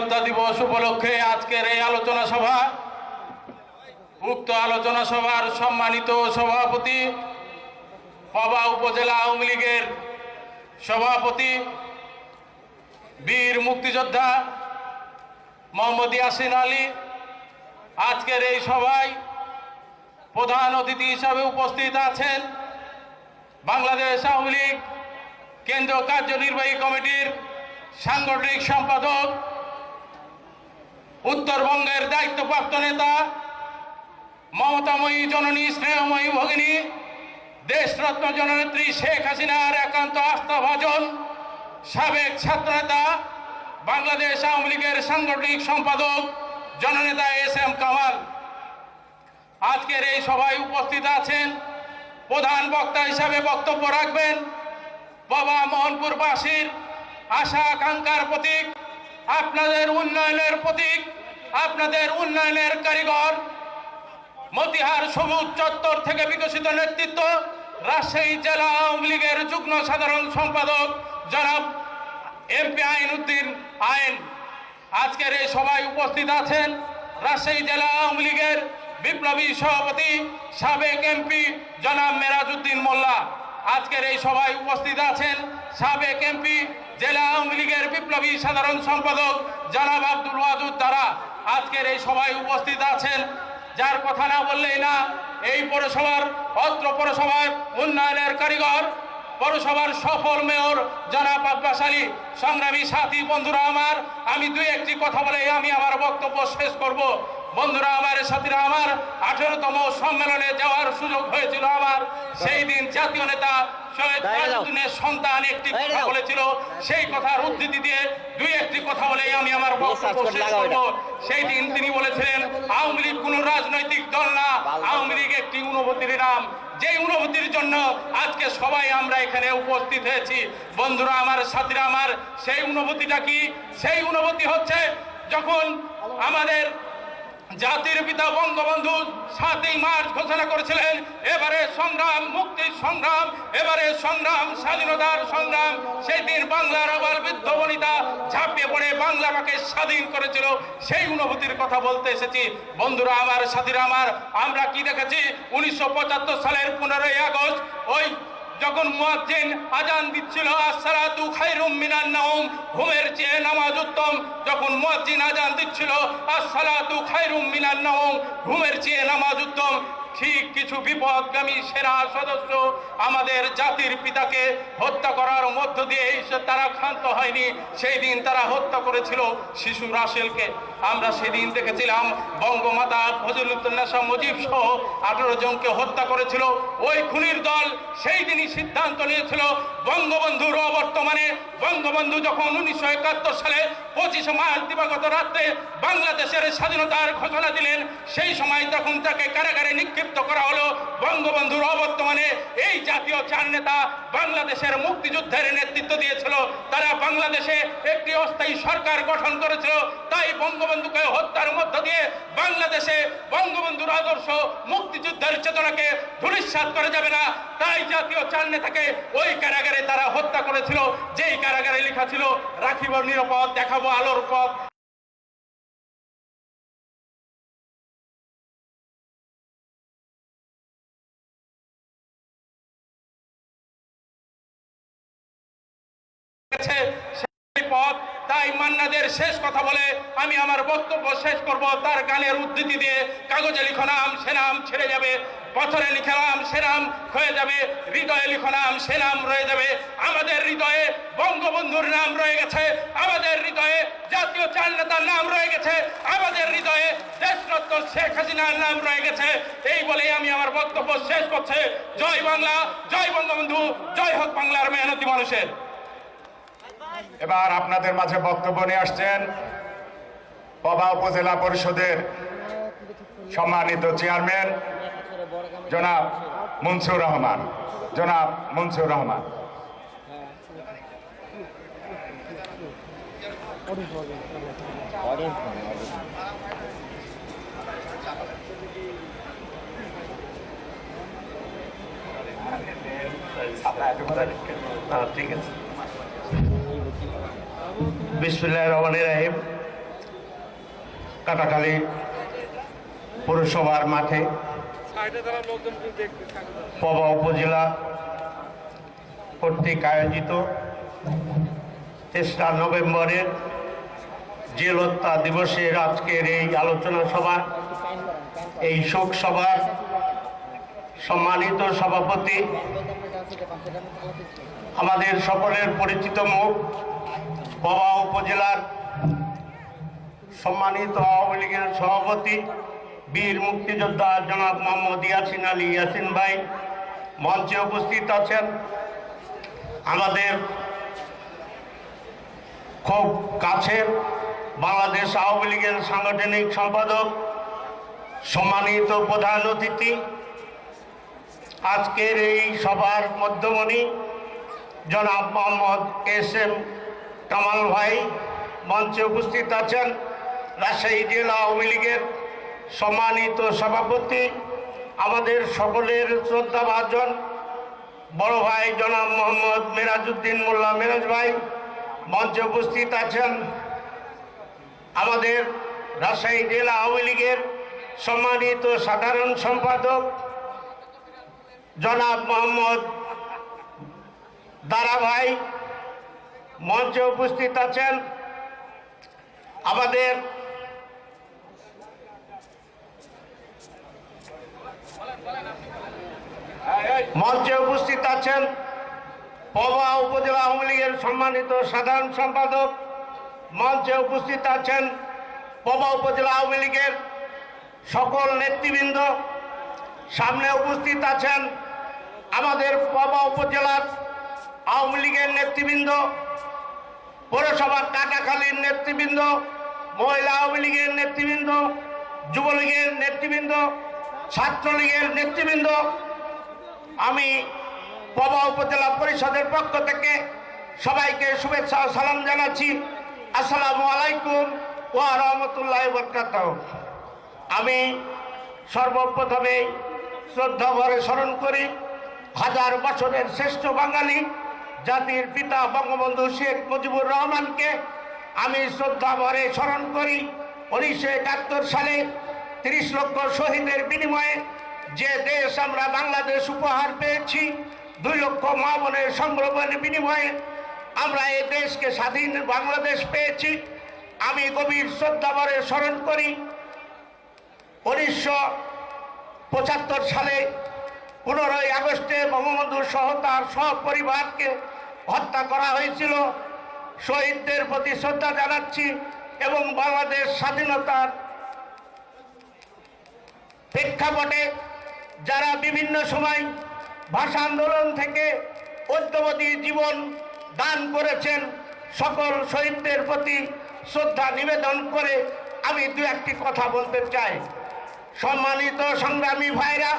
গণহত্যা দিবস উপলক্ষে আজকের এই আলোচনা সভা। উক্ত আলোচনা সভার সম্মানিত সভাপতি, পবা উপজেলা আওয়ামী লীগের সভাপতি, বীর মুক্তিযোদ্ধা মোহাম্মদ ইয়াসিন আলী, আজকের এই সভায় প্রধান অতিথি হিসাবে উপস্থিত আছেন বাংলাদেশ আওয়ামী লীগ কেন্দ্রীয় কার্যনির্বাহী কমিটির সাংগঠনিক সম্পাদক, উত্তরবঙ্গের দায়িত্বপ্রাপ্ত নেতা, মমতাময়ী জননী, স্নেহময়ী ভগিনী, দেশরত্ন জননেত্রী শেখ হাসিনার একান্ত আস্থাভাজন সাবেক ছাত্রনেতা, বাংলাদেশ আওয়ামী লীগের সাংগঠনিক সম্পাদক জননেতা এস.এম. কামাল। আজকের এই সভায় উপস্থিত আছেন। প্রধান বক্তা হিসাবে বক্তব্য রাখবেন বাবা মোহনপুরবাসীর আশা আকাঙ্ক্ষার প্রতীক, আপনাদের উন্নয়নের প্রতীক, আপনাদের উন্নয়নের কারিগর, মতিহার সবুজ চত্বর থেকে বিকশিত নেতৃত্ব, রাজশাহী জেলা আওয়ামী লীগের যুগ্ম সাধারণ সম্পাদক জনাব এমপি আইনউদ্দিন আইন। আজকের এই সভায় উপস্থিত আছেন রাজশাহী জেলা আওয়ামী লীগের বিপ্লবী সভাপতি, সাবেক এমপি জনাব মেরাজউদ্দিন মোল্লা। আজকের এই সভায় উপস্থিত আছেন সাবেক এমপি, জেলা আওয়ামী লীগের বিপ্লবী সাধারণ সম্পাদক জনাব আব্দুল ওয়াদুদ তারা। আজকের এই সভায় উপস্থিত আছেন, যার কথা না বললেই না, এই পৌরসভার, অত্র পৌরসভার উন্নয়নের কারিগর, পৌরসভার সফল মেয়র জনাব আব্বাস আলী। সংগ্রামী সাথী বন্ধুরা আমার, আমি দুই একটি কথা বলে আমি আমার বক্তব্য শেষ করব। বন্ধুরা আমার, সাথীরা আমার, 18তম সম্মেলনে যাওয়ার সুযোগ হয়েছিল আমার। সেই দিন জাতীয় নেতা শহীদ তাজউদ্দিনের সন্তান একটি কথা বলেছিল, সেই কথার উদ্ধৃতি দিয়ে দুই একটি কথা বলেই আমি আমার বক্তব্য শেষ করব। সেই দিন তিনি বলেছিলেন, আওয়ামী লীগ কোনো রাজনৈতিক দল না, আওয়ামী লীগ একটি অনুভূতির নাম। যেই অনুভূতির জন্য আজকে সবাই আমরা এখানে উপস্থিত হয়েছি। বন্ধুরা আমার, সাথীরা আমার, সেই অনুভূতিটা কি? সেই অনুভূতি হচ্ছে যখন আমাদের জাতির পিতা বঙ্গবন্ধু 7ই মার্চ ঘোষণা করেছিলেন, এবারে সংগ্রাম মুক্তির সংগ্রাম, এবারে সংগ্রাম স্বাধীনতার সংগ্রাম। সেই দিন বাংলার আবার বৃদ্ধ বনিতা ঝাঁপিয়ে পড়ে বাংলাকে স্বাধীন করেছিল, সেই অনুভূতির কথা বলতে এসেছি। বন্ধুরা আমার, সাথীরা আমার, আমরা কি দেখেছি 1975 সালের 15ই আগস্ট, ওই যখন মুয়াজ্জিন আজান দিচ্ছিল, আসসালাতু খায়রুম মিনান নাওম, ঘুমের চেয়ে নামাজ উত্তম। যখন মুয়াজ্জিন আজান দিচ্ছিল, আসসালাতু খায়রুম মিনান নাওম, ঘুমের চেয়ে নামাজ উত্তম, ঠিক কিছু বিপদগামী সেরা সদস্য আমাদের জাতির পিতাকে হত্যা করার মধ্য দিয়ে তারা ক্ষান্ত হয়নি। সেই দিন তারা হত্যা করেছিল শিশু রাসেলকে। আমরা সেদিন দেখেছিলাম বঙ্গমাতা ফজিলুন্নেসা মুজিব সহ 18 জনকে হত্যা করেছিল ওই খুনির দল। সেই দিনই সিদ্ধান্ত নিয়েছিল বঙ্গবন্ধুর অবর্তমানে, বঙ্গবন্ধু যখন 1971 সালে 25 মার্চ দিবাগত রাত্রে বাংলাদেশের স্বাধীনতার ঘোষণা দিলেন, সেই সময় তখন তাকে কারাগারে নিক্ষিপ্ত করা হলো। বঙ্গবন্ধুর অবর্তমানে এই জাতীয় চার নেতা বাংলাদেশের মুক্তিযুদ্ধের নেতৃত্ব দিয়েছিল, তারা বাংলাদেশে একটি অস্থায়ী সরকার গঠন করেছিল। তাই বঙ্গবন্ধুকে হত্যার মধ্য দিয়ে বাংলাদেশে বঙ্গবন্ধুর আদর্শ মুক্তিযুদ্ধের চেতনাকে ধূলিসাৎ করা যাবে না। তাই জাতীয় চার নেতাকে ওই কারাগারে তারা হত্যা করেছিল, যেই কারাগারে লেখা ছিল, রাখিব নিরাপদ, দেখাবো আলোর পথ। তাই মান্নাদের শেষ কথা বলে আমি আমার বক্তব্য শেষ করব তার গানের উদ্ধৃতি দিয়ে। কাগজে লিখো নাম, সে নাম ছেড়ে যাবে, পথরে লিখে নাম, সে নাম ক্ষয়ে যাবে, হৃদয়ে লিখো নাম, সে নাম রয়ে যাবে। আমাদের হৃদয়ে বঙ্গবন্ধুর নাম রয়ে গেছে, আমাদের হৃদয়ে জাতীয় চার নেতার নাম রয়ে গেছে, আমাদের হৃদয়ে দেশরত্ন শেখ হাসিনার নাম রয়ে গেছে। এই বলেই আমি আমার বক্তব্য শেষ করছি। জয় বাংলা, জয় বঙ্গবন্ধু, জয় হোক বাংলার মেহনতি মানুষের। এবার আপনাদের মাঝে বক্তব্য নিয়ে আসছেন পবা উপজেলা পরিষদের সম্মানিত চেয়ারম্যান জনাব মুনসুর রহমান। জনাব মুনসুর রহমান। বিসমিল্লাহির রহমানির রহিম। কাটাখালী পৌরসভার মাঠে পবা উপজেলা কর্তৃক আয়োজিত 3রা নভেম্বরের জেল হত্যা দিবসের আজকের এই আলোচনা সভা, এই শোক সভার সম্মানিত সভাপতি, আমাদের সকলের পরিচিত মুখ, পবা উপজেলার সম্মানিত আওয়ামী লীগের সভাপতি, বীর মুক্তিযোদ্ধা জনাব মোহাম্মদ ইয়াসিন আলী ইয়াসিন ভাই মঞ্চে উপস্থিত আছেন। আমাদের খুব কাছের বাংলাদেশ আওয়ামী লীগের সাংগঠনিক সম্পাদক, সম্মানিত প্রধান অতিথি, আজকের এই সভার মধ্যমণি জনাব মোহাম্মদ এস.এম. কামাল ভাই মঞ্চে উপস্থিত আছেন। রাজশাহী জেলা আওয়ামী লীগের সম্মানিত সভাপতি, আমাদের সকলের শ্রদ্ধাভাজন বড় ভাই জনাব মোহাম্মদ মেরাজউদ্দিন মোল্লা মেরাজ ভাই মঞ্চে উপস্থিত আছেন। আমাদের রাজশাহী জেলা আওয়ামী লীগের সম্মানিত সাধারণ সম্পাদক জনাব মোহাম্মদ দারা ভাই মঞ্চে উপস্থিত আছেন। আমাদের মঞ্চে উপস্থিত আছেন পবা উপজেলা আওয়ামী লীগের সম্মানিত সাধারণ সম্পাদক, মঞ্চে উপস্থিত আছেন পবা উপজেলা আওয়ামী লীগের সকল নেতৃবৃন্দ, সামনে উপস্থিত আছেন আমাদের পবা উপজেলার আওয়ামী লীগের নেতৃবৃন্দ, পৌরসভা কাটাখালীর নেতৃবৃন্দ, মহিলা আওয়ামী লীগের নেতৃবৃন্দ, যুবলীগের নেতৃবৃন্দ, ছাত্রলীগের নেতৃবৃন্দ। আমি পবা উপজেলা পরিষদের পক্ষ থেকে সবাইকে শুভেচ্ছা ও সালাম জানাচ্ছি। আসসালামু আলাইকুম ওয়া রাহমাতুল্লাহি ওয়া বারাকাতুহু। আমি সর্বপ্রথমে শ্রদ্ধা ভরে স্মরণ করি হাজার বছরের শ্রেষ্ঠ বাঙালি জাতির পিতা বঙ্গবন্ধু শেখ মুজিবুর রহমানকে। আমি শ্রদ্ধা ভরে স্মরণ করি 1971 সালে 30 লক্ষ শহীদের বিনিময়ে যে দেশ আমরা বাংলাদেশ উপহার পেয়েছি, 2 লক্ষ মা বোনের সংগ্রামের বিনিময়ে আমরা এই দেশকে স্বাধীন বাংলাদেশ পেয়েছি। আমি গভীর শ্রদ্ধা ভরে স্মরণ করি 1975 সালে 15ই আগস্টে বঙ্গবন্ধু সহ তার সপরিবারকে হত্যা করা হয়েছিল। শহীদদের প্রতি শ্রদ্ধা জানাচ্ছি এবং বাংলাদেশ স্বাধীনতার প্রেক্ষাপটে যারা বিভিন্ন সময় ভাষা আন্দোলন থেকে ঐক্যবদ্ধ জীবন দান করেছেন, সকল শহীদদের প্রতি শ্রদ্ধা নিবেদন করে আমি 2-1টি কথা বলতে চাই। সম্মানিত সংগ্রামী ভাইরা,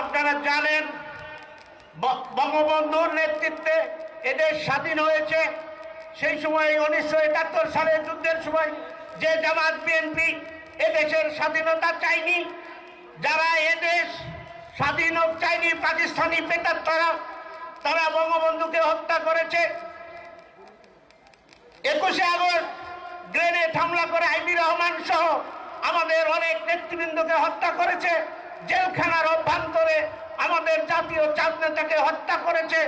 আপনারা জানেন বঙ্গবন্ধুর নেতৃত্বে এদেশ স্বাধীন হয়েছে। সেই সময় 1971 সালের যুদ্ধের সময় যে জামাত বিএনপি এদেশের স্বাধীনতা চায়নি, যারা এদেশ স্বাধীন চায়নি, পাকিস্তানি প্রেতাত্মারা, তারা বঙ্গবন্ধুকে হত্যা করেছে। 21শে আগস্ট গ্রেনেড হামলা করে আইবি রহমান সহ আমাদের অনেক নেতৃবৃন্দকে হত্যা করেছে। জেলখানার অভ্যন্তরে আমাদের জাতীয় চাঁদ নেতাকে হত্যা করেছে।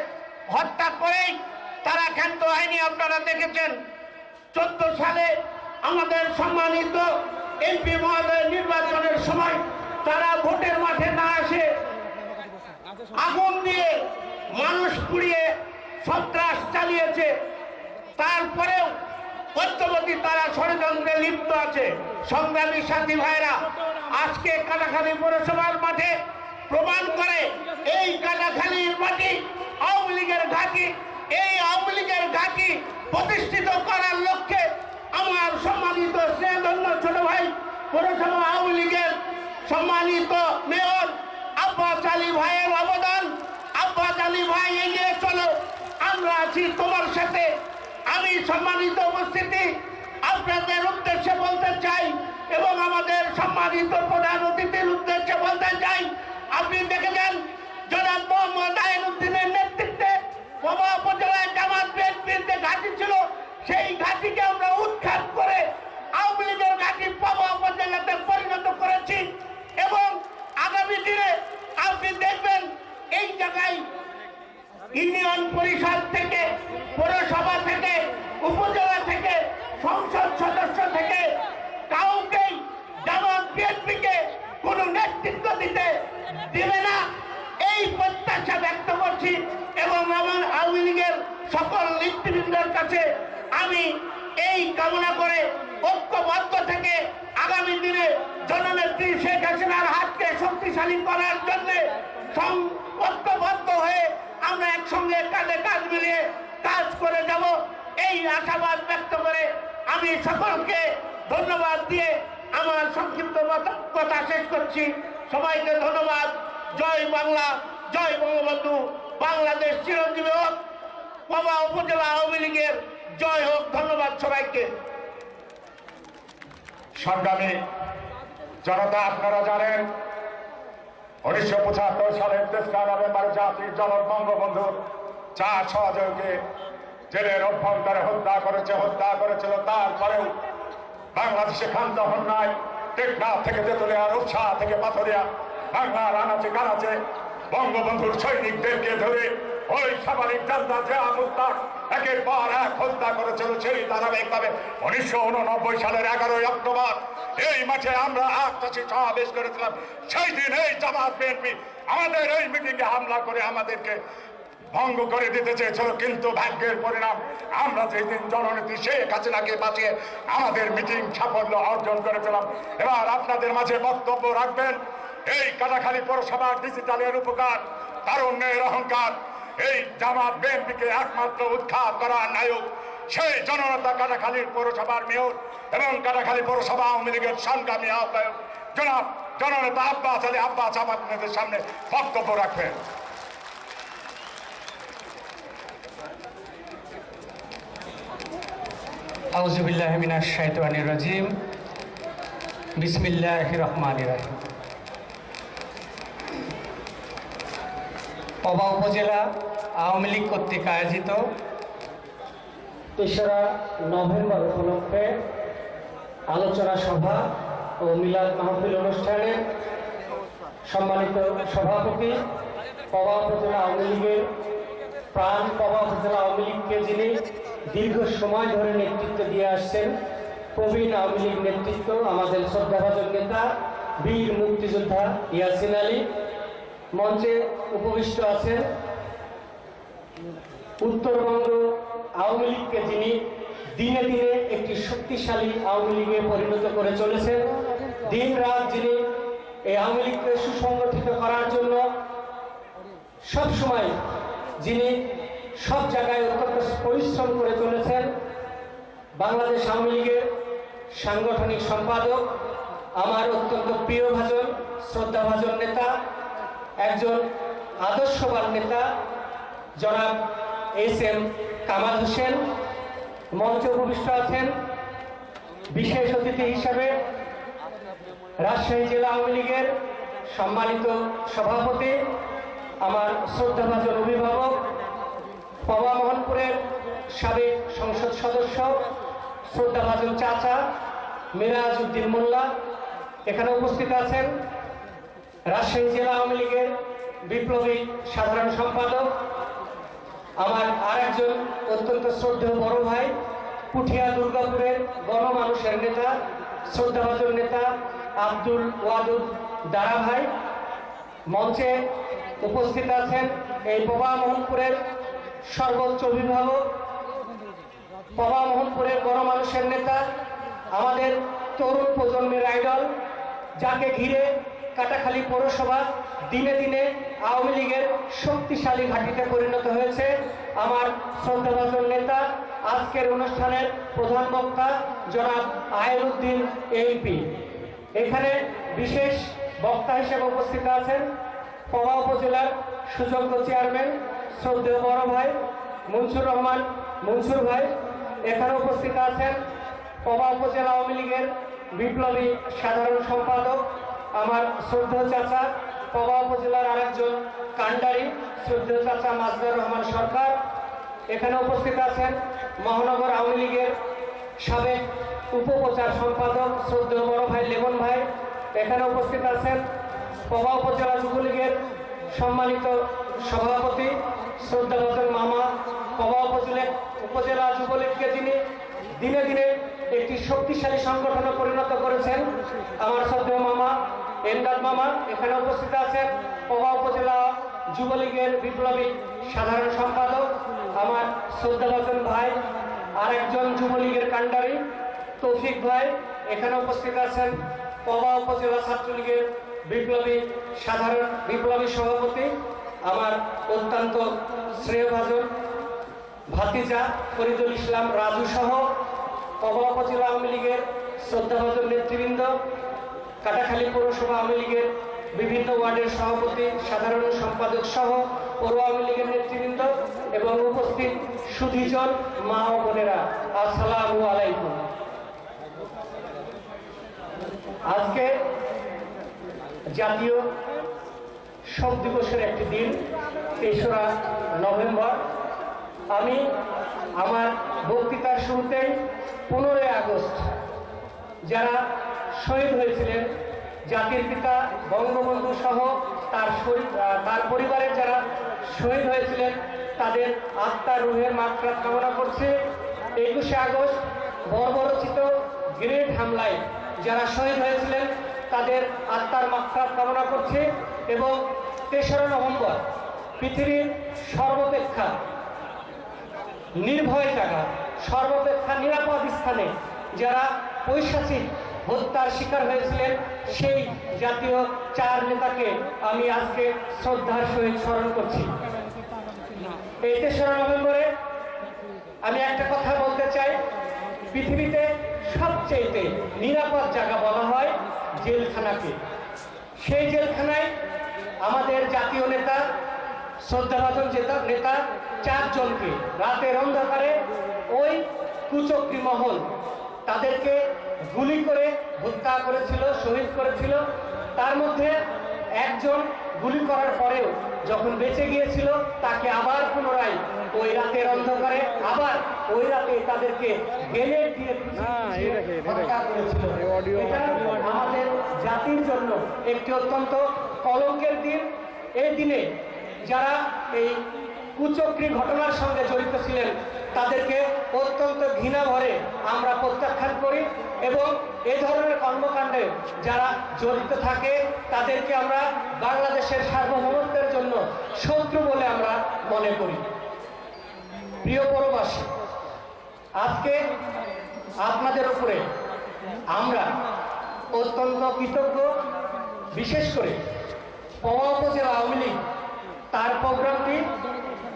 হত্যা করেই তারা ক্ষান্ত হয়নি। আপনারা দেখেছেন 14 সালে আমাদের সম্মানিত এমপি মহোদয় নির্বাচনের সময় তারা ভোটের মাঠে না আসে আগুন দিয়ে মানুষ পুড়িয়ে সন্ত্রাস চালিয়েছে। তারপরেও ঐক্যবদ্ধ তারা ষড়যন্ত্রে লিপ্ত আছে। সংগ্রামী সাথী ভাইরা, আজকে কাটাখালী পৌরসভার মাঠে প্রমাণ করে এই কাটাখালীর মাটি আওয়ামী লীগের ঘাঁটি। এই আওয়ামী লীগের ঘাঁটি প্রতিষ্ঠিত করার লক্ষ্যে আমার সম্মানিত স্নেহধন্য ছোট ভাই পৌরসভা আওয়ামী লীগের সম্মানিত মেয়র আব্বাস আলী ভাইয়ের অবদান। আব্বাস আলী ভাই এগিয়ে চলো, আমরা আছি তোমার সাথে। আমি সম্মানিত উপস্থিতি আপনাদের উদ্দেশ্যে বলতে চাই এবং আমাদের সম্মানিত প্রধান অতিথির উদ্দেশ্যে বলতে চাই, আপনি দেখেছেন জনাব মোহাম্মদ আইনউদ্দিনের নেতৃত্বে পবা উপজেলায় জামাত বিএনপির যে ঘাঁটি ছিল, সেই ঘাঁটিকে আমরা উৎখাত করে আওয়ামী লীগের ঘাঁটি পবা আমি এই কামনা করে ঐক্যবদ্ধ থেকে আগামী দিনে জননেত্রী শেখ হাসিনার হাতকে শক্তিশালী করার জন্য ঐক্যবদ্ধ হয়ে আমরা একসঙ্গে কাঁধে কাঁধ মিলিয়ে কাজ করে যাব, এই আশাবাদ ব্যক্ত করে আমি সকলকে ধন্যবাদ দিয়ে আমার সংক্ষিপ্ত কথা শেষ করছি। সবাইকে ধন্যবাদ। জয় বাংলা, জয় বঙ্গবন্ধু, বাংলাদেশ চিরঞ্জীবী হোক, পবা উপজেলা আওয়ামী লীগের জয় হোক। ধন্যবাদ সবাইকে। সংগ্রামী জনতা, আপনারা জানেন 1975 সালের 3রা নভেম্বর জাতির জনক বঙ্গবন্ধুর 4 সহযোগীকে জেলের অভ্যন্তরে হত্যা করেছিল। তারপরেও বাংলাদেশে ক্ষান্ত হন নাই। টেকনাফ থেকে তেতুলিয়া, রূপসা থেকে পাথরিয়া, বাংলার আনাচে কানাচে বঙ্গবন্ধুর সৈনিকদেরকে ধরে ওই সামরিক জান্তা জিয়া মুস্তাক একের পর এক হত্যা করেছিল। সেই ধারাবাহিকভাবে 1989 সালের 11 অক্টোবর এই মাঠে আমরা আগ্রাসী সমাবেশ করেছিলাম। সেই দিন এই জামাত বিএনপি আমাদের এই মিটিংয়ে হামলা করে আমাদেরকে ভঙ্গ করে দিতে চেয়েছিল, কিন্তু ভাগ্যের পরিণাম আমরা যেই দিন জননেত্রী শেখ হাসিনাকে বাঁচিয়ে আমাদের মিটিং সাফল্য অর্জন করেছিলাম। এবার আপনাদের মাঝে বক্তব্য রাখবেন এই কাটাখালী পৌরসভার ডিজিটালের উপকার, তারুণ্যের অহংকার, এই জামাত বিএনপিকে একমাত্র উৎখাত করার নায়ক সেই জননেতা কাটাখালীর পৌরসভার মেয়র এবং কাটাখালী পৌরসভা আওয়ামী লীগের সংগ্রামী আহ্বায়ক জনাব জননেতা আব্বাস আলী আব্বাস আপনাদের সামনে বক্তব্য রাখবেন। আউযু বিল্লাহি মিনাশ শাইতানির রাজিম। বিসমিল্লাহির রহমানির রহিম। পবা উপজেলা আওয়ামী লীগ কর্তৃক আয়োজিত 3রা নভেম্বর উপলক্ষে আলোচনা সভা ও মিলাদ মাহফিল অনুষ্ঠানে সম্মানিত সভাপতি, পবা উপজেলা আওয়ামী লীগের প্রাণ, পবা উপজেলা আওয়ামী লীগকে যিনি দীর্ঘ সময় ধরে নেতৃত্ব দিয়ে আসছেন, প্রবীণ আওয়ামী লীগ নেতৃত্ব, আমাদের শ্রদ্ধাভাজন নেতা বীর মুক্তিযোদ্ধা ইয়াসিন আলী। মঞ্চে উপবিষ্ট আছেন উত্তরবঙ্গ আওয়ামী লীগকে যিনি দিনে দিনে একটি শক্তিশালী আওয়ামী লীগে পরিণত করে চলেছেন, দিন রাত যিনি এই আওয়ামী লীগকে সুসংগঠিত করার জন্য সবসময় যিনি সব জায়গায় অত্যন্ত পরিশ্রম করে চলেছেন, বাংলাদেশ আওয়ামী লীগের সাংগঠনিক সম্পাদক, আমার অত্যন্ত প্রিয়ভাজন শ্রদ্ধাভাজন নেতা, একজন আদর্শবান নেতা জনাব SM কামাল হোসেন। মঞ্চে উপবিষ্ট আছেন বিশেষ অতিথি হিসাবে রাজশাহী জেলা আওয়ামী লীগের সম্মানিত সভাপতি, আমার শ্রদ্ধাভাজন অভিভাবক, পবা মোহনপুরের সাবেক সংসদ সদস্য শ্রদ্ধাভাজন চাচা মিরাজ উদ্দিন মোল্লা। এখানে উপস্থিত আছেন রাজশাহী জেলা আওয়ামী লীগের বিপ্লবী সাধারণ সম্পাদক, আমার আরেকজন অত্যন্ত শ্রদ্ধেয় বড় ভাই, পুঠিয়া দুর্গাপুরের গণমানুষের নেতা, শ্রদ্ধাভাজন নেতা আব্দুল ওয়াদুদ দারা ভাই। মঞ্চে উপস্থিত আছেন এই পবা মোহনপুরের সর্বোচ্চ অভিভাবক, পবা মোহনপুরের গণমানুষের নেতা, আমাদের তরুণ প্রজন্মের আইডল, যাকে ঘিরে কাটাখালী পৌরসভা দিনে দিনে আওয়ামী লীগের শক্তিশালী ঘাঁটিতে পরিণত হয়েছে, আমার শ্রদ্ধাভাজন নেতা, আজকের অনুষ্ঠানের প্রধান বক্তা জনাব আয়েরউদ্দিন MP। এখানে বিশেষ বক্তা হিসেবে উপস্থিত আছেন পবা উপজেলার সুযোগ্য চেয়ারম্যান শ্রদ্ধেয় বড় ভাই মনসুর রহমান মনসুর ভাই। এখানে উপস্থিত আছেন পবা উপজেলা আওয়ামী লীগের বিপ্লবী সাধারণ সম্পাদক, আমার শ্রদ্ধেয় চাচা, পবা উপজেলার আরেকজন কান্ডারি শ্রদ্ধেয় চাচা মাজদার রহমান সরকার। এখানে উপস্থিত আছেন মহানগর আওয়ামী লীগের সাবেক উপপ্রচার সম্পাদক শ্রদ্ধেয় বড় ভাই লেমন ভাই। এখানে উপস্থিত আছেন পবা উপজেলা যুবলীগের সম্মানিত সভাপতি শ্রদ্ধাভাজন মামা, পবা উপজেলা যুবলীগকে যিনি দিনে দিনে একটি শক্তিশালী সংগঠনে পরিণত করেছেন, আমার শ্রদ্ধেয় মামা এমদাদ মামা। এখানে উপস্থিত আছেন পবা উপজেলা যুবলীগের বিপ্লবী সাধারণ সম্পাদক, আমার শ্রদ্ধাভাজন ভাই আর একজন যুবলীগের কাণ্ডারি তৌফিক ভাই এখানে উপস্থিত আছেন, পবা উপজেলা ছাত্রলীগের বিপ্লবী সভাপতি আমার অত্যন্ত শ্রেয়ভাজন ভাতিজা ফরিদুল ইসলাম রাজু সহ পবা উপজেলা আওয়ামী লীগের শ্রদ্ধাভাজন নেতৃবৃন্দ, কাটাখালী পৌরসভা আওয়ামী লীগের বিভিন্ন ওয়ার্ডের সভাপতি, সাধারণ সম্পাদক সহ পৌর আওয়ামী লীগের নেতৃবৃন্দ এবং উপস্থিত সুধীজন মা ও বোনেরা, আসসালামু আলাইকুম। আজকে জাতীয় শোক দিবসের একটি দিন, ৩রা নভেম্বর। আমি আমার বক্তৃতার শুরুতেই 15 আগস্ট যারা শহীদ হয়েছিলেন, জাতির পিতা বঙ্গবন্ধু সহ তার পরিবারের যারা শহীদ হয়েছিলেন তাদের আত্মার রুহের মাগফিরাত কামনা করছে। 21শে আগস্ট বর্বরচিত গ্রেনেড হামলায় যারা শহীদ হয়েছিলেন তাদের আত্মার মাগফিরাত কামনা করছে। এবং 3রা নভেম্বর পৃথিবীর সর্বাপেক্ষা নির্ভয় জায়গা, সর্বাপেক্ষা নিরাপদ স্থানে যারা পৈশাচিক হত্যার শিকার হয়েছিলেন সেই জাতীয় 4 নেতাকে আমি আজকে শ্রদ্ধার সহিত স্মরণ করছি। এই 3রা নভেম্বরে আমি একটা কথা বলতে চাই, পৃথিবীতে সবচেয়ে নিরাপদ জায়গা বলা হয় জেলখানাকে। সেই জেলখানায় আমাদের জাতীয় নেতা, শ্রদ্ধাভাজন নেতা 4 জনকে রাতের অন্ধকারে ওই কুচক্রী মহল তাদেরকে গুলি করে হত্যা করেছিল, শহীদ করেছিল। তার মধ্যে একজন গুলি করার পরেও যখন বেঁচে গিয়েছিল তাকে আবার পুনরায় ওই রাতের অন্ধকারে আবার ওই রাতে তাদেরকে গ্রেনেড দিয়ে হত্যা করেছিল। এটা আমাদের জাতির জন্য একটি অত্যন্ত কলঙ্কের দিন। এই দিনে যারা এই কুচক্রী ঘটনার সঙ্গে জড়িত ছিলেন তাদেরকে অত্যন্ত ঘৃণা ভরে আমরা প্রত্যাখ্যান করি এবং এই ধরনের কর্মকাণ্ডে যারা জড়িত থাকে তাদেরকে আমরা বাংলাদেশের সার্বভৌমত্বের জন্য শত্রু বলে আমরা মনে করি। প্রিয় পৌরবাসী, আজকে আপনাদের উপরে আমরা অত্যন্ত কৃতজ্ঞ। বিশেষ করে পবা উপজেলা আওয়ামী লীগ তার প্রোগ্রামটি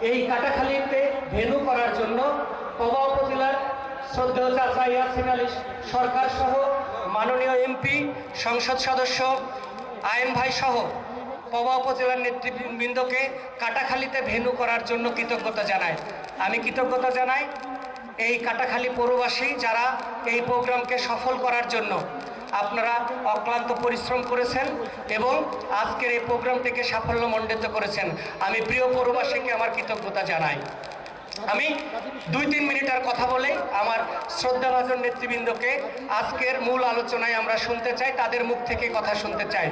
এই কাটাখালীতে ভেন্যু করার জন্য পবা উপজেলার শ্রদ্ধেয় চাচা ইয়াসিন আলী সরকার সহ মাননীয় এমপি, সংসদ সদস্য আইন ভাই সহ পবা উপজেলার নেতৃবৃন্দকে কাটাখালীতে ভেন্যু করার জন্য কৃতজ্ঞতা জানাই। আমি কৃতজ্ঞতা জানাই এই কাটাখালী পৌরবাসী যারা এই প্রোগ্রামকে সফল করার জন্য আপনারা অক্লান্ত পরিশ্রম করেছেন এবং আজকের এই প্রোগ্রামটিকে সাফল্যমণ্ডিত করেছেন। আমি প্রিয় পৌরবাসীকে আমার কৃতজ্ঞতা জানাই। আমি 2-3 মিনিট আর কথা বলে আমার শ্রদ্ধাভাজন নেতৃবৃন্দকে আজকের মূল আলোচনায় আমরা শুনতে চাই, তাদের মুখ থেকে কথা শুনতে চাই।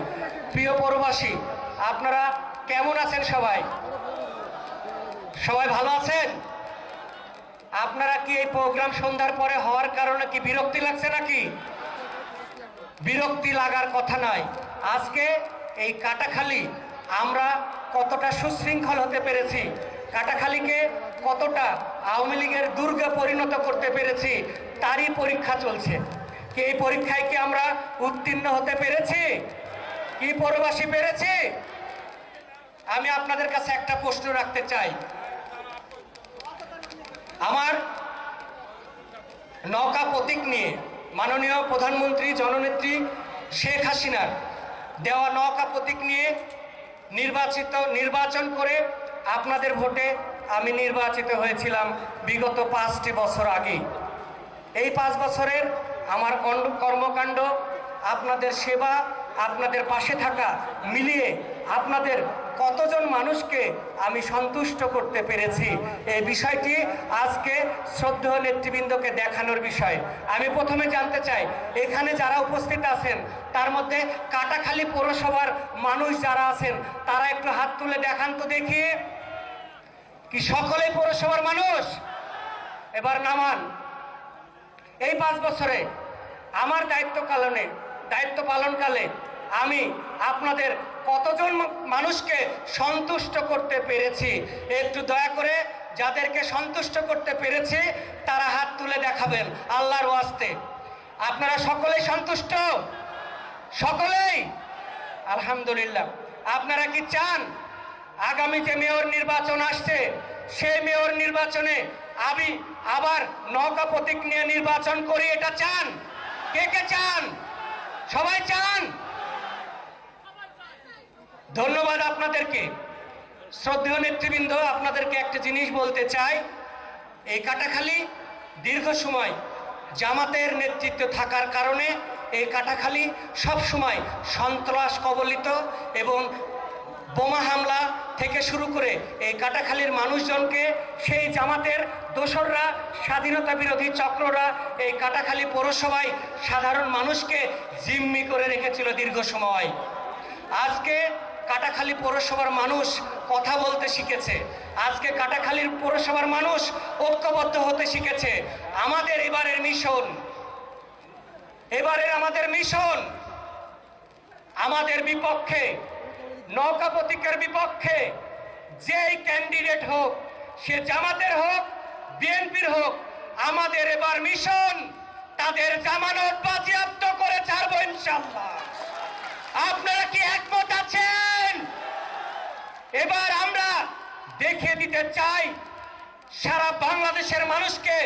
প্রিয় পৌরবাসী, আপনারা কেমন আছেন? সবাই ভালো আছেন? আপনারা কি এই প্রোগ্রাম সন্ধ্যার পরে হওয়ার কারণে কি বিরক্তি লাগছে নাকি? বিরক্তি লাগার কথা নয়। আজকে এই কাটাখালী আমরা কতটা সুশৃঙ্খল হতে পেরেছি, কাটাখালীকে কতটা আওয়ামী লীগের দুর্গে পরিণত করতে পেরেছি তারই পরীক্ষা চলছে। কি এই পরীক্ষায় কি আমরা উত্তীর্ণ হতে পেরেছি? কি পৌরবাসী পেরেছি? আমি আপনাদের কাছে একটা প্রশ্ন রাখতে চাই। আমার নৌকা প্রতীক নিয়ে মাননীয় প্রধানমন্ত্রী জননেত্রী শেখ হাসিনার দেওয়া নৌকা প্রতীক নিয়ে নির্বাচন করে আপনাদের ভোটে আমি নির্বাচিত হয়েছিলাম বিগত 5টি বছর আগে। এই 5 বছরের আমার কর্মকাণ্ড, আপনাদের সেবা, আপনাদের পাশে থাকা মিলিয়ে আপনাদের কতজন মানুষকে আমি সন্তুষ্ট করতে পেরেছি এই বিষয়টি আজকে শ্রদ্ধেয় নেতৃবৃন্দকে দেখানোর বিষয়। আমি প্রথমে জানতে চাই এখানে যারা উপস্থিত আছেন তার মধ্যে কাটাখালী পৌরসভার মানুষ যারা আছেন তারা একটু হাত তুলে দেখান তো দেখি। কি সকলেই পৌরসভার মানুষ? এবার নামান। এই 5 বছরে আমার দায়িত্ব পালনকালে আমি আপনাদের কতজন মানুষকে সন্তুষ্ট করতে পেরেছি একটু দয়া করে যাদেরকে সন্তুষ্ট করতে পেরেছে তারা হাত তুলে দেখাবেন আল্লাহর ওয়াস্তে। আপনারা সকলেই সন্তুষ্ট? সকলেই? আলহামদুলিল্লাহ। আপনারা কি চান আগামী যে মেয়র নির্বাচন আসছে সেই মেয়র নির্বাচনে আমি আবার নৌকা প্রতীক নিয়ে নির্বাচন করি? এটা চান? কে কে চান? সবাই চান? ধন্যবাদ আপনাদেরকে। শ্রদ্ধেয় নেতৃবৃন্দ, আপনাদেরকে একটা জিনিস বলতে চাই, এই কাটাখালী দীর্ঘ সময় জামাতের নেতৃত্বে থাকার কারণে এই কাটাখালী সব সময় সন্ত্রাস কবলিত এবং বোমা হামলা থেকে শুরু করে এই কাটাখালীর মানুষজনকে সেই জামাতের দোসররা, স্বাধীনতা বিরোধী চক্ররা এই কাটাখালী পৌরসভায় সাধারণ মানুষকে জিম্মি করে রেখেছিল দীর্ঘ সময়। আজকে কাটাখালী পৌরসভার মানুষ কথা বলতে শিখেছে, আজকে কাটাখালীর পৌরসভার মানুষ ঐক্যবদ্ধ হতে শিখেছে। আমাদের এবারের মিশন আমাদের বিপক্ষে, নৌকা প্রতীকের বিপক্ষে যেই ক্যান্ডিডেট হোক, সে জামাতের হোক, বিএনপির হোক, আমাদের এবার মিশন তাদের জামানত বাজেয়াপ্ত করে ছাড়বো ইনশাআল্লাহ। আপনারা কি একমত আছেন? এবার আমরা দেখিয়ে দিতে চাই সারা বাংলাদেশের মানুষকে,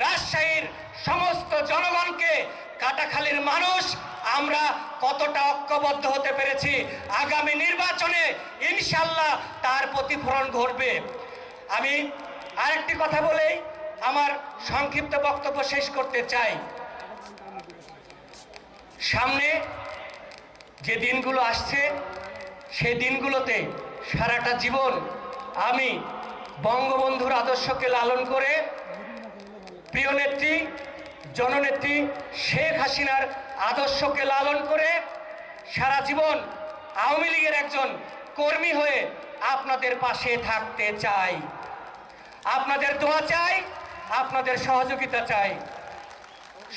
রাজশাহীর সমস্ত জনগণকে, কাটাখালীর মানুষ আমরা কতটা ঐক্যবদ্ধ হতে পেরেছি। আগামী নির্বাচনে ইনশাআল্লাহ তার প্রতিফলন ঘটবে। আমি আরেকটি কথা বলেই আমার সংক্ষিপ্ত বক্তব্য শেষ করতে চাই। সামনে যে দিনগুলো আসছে সেই দিনগুলোতে সারাটা জীবন আমি বঙ্গবন্ধুর আদর্শকে লালন করে, প্রিয় নেত্রী জননেত্রী শেখ হাসিনার আদর্শকে লালন করে সারা জীবন আওয়ামী লীগের একজন কর্মী হয়ে আপনাদের পাশে থাকতে চাই। আপনাদের দোয়া চাই, আপনাদের সহযোগিতা চাই।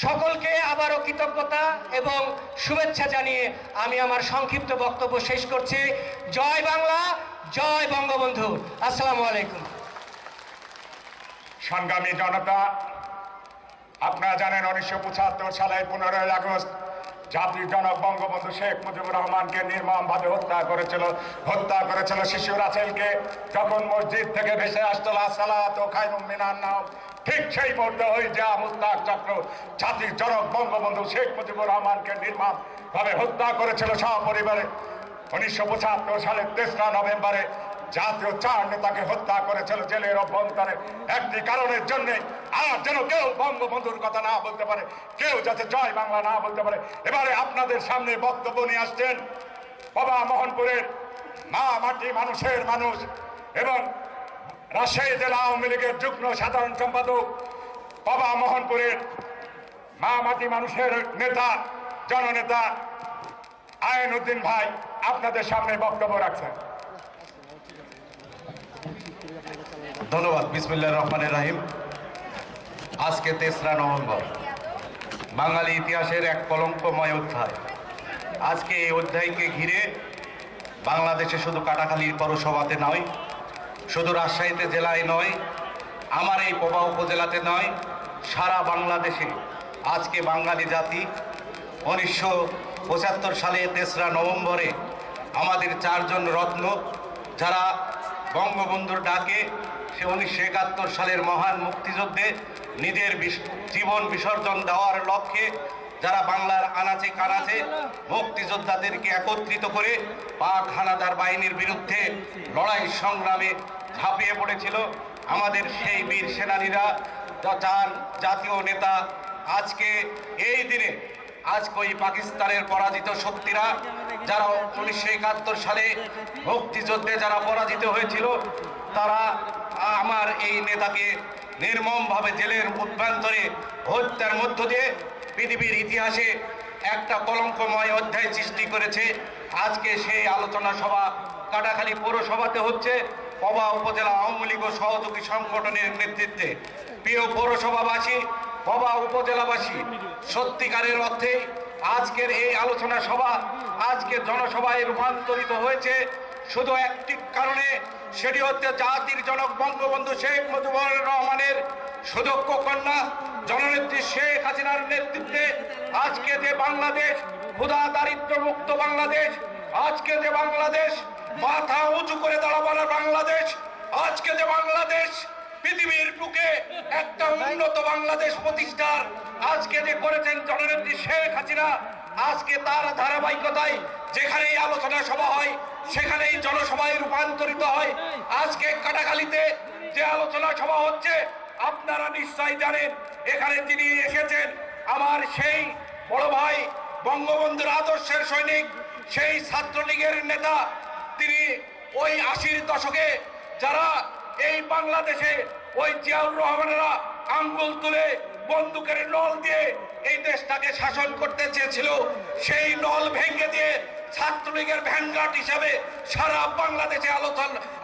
সকলকে আবারও কৃতজ্ঞতা এবং শুভেচ্ছা জানিয়ে আমি আমার সংক্ষিপ্ত বক্তব্য শেষ করছি। জয় বাংলা, জয় বঙ্গবন্ধু। আসসালামু আলাইকুম। সংগ্রামী জনতা, আপনারা জানেন 1975 সালে 15 আগস্ট জাতির জনক বঙ্গবন্ধু শেখ মুজিবুর রহমানকে নির্মমভাবে হত্যা করেছিল শিশু রাসেলকে। যখন মসজিদ থেকে ভেসে আসতো সালাত ও খায়রুম মিনান নাম, ঠিক সেই মুহূর্তে ওই যা মুস্তাক চক্র জাতির জনক বঙ্গবন্ধু শেখ মুজিবুর রহমানকে নির্মমভাবে হত্যা করেছিল সপরিবারে। 1975 সালের 3রা নভেম্বরে জাতীয় 4 নেতাকে হত্যা করেছিল জেলের অভ্যন্তরে একটি কারণের জন্য, আর যেন কেউ বঙ্গবন্ধুর কথা না বলতে পারে, কেউ যাতে জয় বাংলা না বলতে পারে। এবারে আপনাদের সামনে বক্তব্য নিয়ে আসছেন বাবা মোহনপুরের মা মাটি মানুষের মানুষ এবং রাজশাহী জেলা আওয়ামী লীগের যুগ্ম সাধারণ সম্পাদক বাবা মোহনপুরের মা মাটি মানুষের নেতা, জননেতা আইনউদ্দিন ভাই আপনাদের সামনে বক্তব্য রাখছেন। ধন্যবাদ। বিসমিল্লাহির রহমানির রহিম। আজকে 3রা নভেম্বর, বাঙালি ইতিহাসের এক কলঙ্কময় অধ্যায়। আজকে এই অধ্যায়কে ঘিরে বাংলাদেশে শুধু কাটাখালী পৌরসভাতে নয়, শুধু রাজশাহীতে জেলায় নয়, আমার এই পবা উপজেলাতে নয়, সারা বাংলাদেশে আজকে বাঙালি জাতি 1975 সালে 3রা নভেম্বরে আমাদের 4 জন রত্ন, যারা বঙ্গবন্ধুর ডাকে সে 1971 সালের মহান মুক্তিযুদ্ধে নিজের জীবন বিসর্জন দেওয়ার লক্ষ্যে যারা বাংলার আনাচে কানাচে মুক্তিযোদ্ধাদেরকে একত্রিত করে পাক হানাদার বাহিনীর বিরুদ্ধে লড়াই সংগ্রামে ঝাঁপিয়ে পড়েছিল, আমাদের সেই বীর সেনানীরা, 4 জাতীয় নেতা আজকে এই দিনে আজকে ওই পাকিস্তানের পরাজিত শক্তিরা, যারা 1971 সালে মুক্তিযুদ্ধে যারা পরাজিত হয়েছিল, তারা আমার এই নেতাকে নির্মমভাবে জেলের অভ্যন্তরে হত্যার মধ্য দিয়ে পৃথিবীর ইতিহাসে একটা কলঙ্কময় অধ্যায় সৃষ্টি করেছে। আজকে সেই আলোচনা সভা কাটাখালী পৌরসভাতে হচ্ছে পবা উপজেলা আওয়ামী লীগ ও সহযোগী সংগঠনের নেতৃত্বে। প্রিয় পৌরসভাবাসী, পবা উপজেলাবাসী, সত্যিকারের অর্থে আজকের এই আলোচনা সভা আজকে জনসভায় রূপান্তরিত হয়েছে শুধু একটি কারণে, সেটি হচ্ছে জাতির জনক বঙ্গবন্ধু শেখ মুজিবুর রহমানের সুদক্ষ কন্যা জননেত্রী শেখ হাসিনার নেতৃত্বে আজকে যে বাংলাদেশ ক্ষুধা দারিদ্র মুক্ত বাংলাদেশ, আজকে যে বাংলাদেশ মাথা উঁচু করে দাঁড়াবার বাংলাদেশ, আজকে যে বাংলাদেশ পৃথিবীর বুকে একটা উন্নত বাংলাদেশ প্রতিষ্ঠার আজকে যে করেছেন জননেত্রী শেখ হাসিনা, আজকে তার ধারাবাহিকতায় যেখানেই আলোচনা সভা হয় সেখানেই জনসভায় রূপান্তরিত হয়। আজকে কাটাখালীতে যে আলোচনা সভা হচ্ছে আপনারা নিশ্চয়ই জানেন, এখানে যিনি এসেছেন আমার সেই বড় ভাই, বঙ্গবন্ধুর আদর্শের সৈনিক, সেই ছাত্রলীগের নেতা। তিনি ওই 80-র দশকে যারা এই বাংলাদেশে ওই জিয়াউর রহমানেরা আঙ্গুল তুলে বন্দুকের নল দিয়ে এই দেশটাকে শাসন করতে চেয়েছিল, সেই নল ভেঙে দিয়ে ছাত্রলীগের ভ্যানগার্ড হিসাবে সারা বাংলাদেশে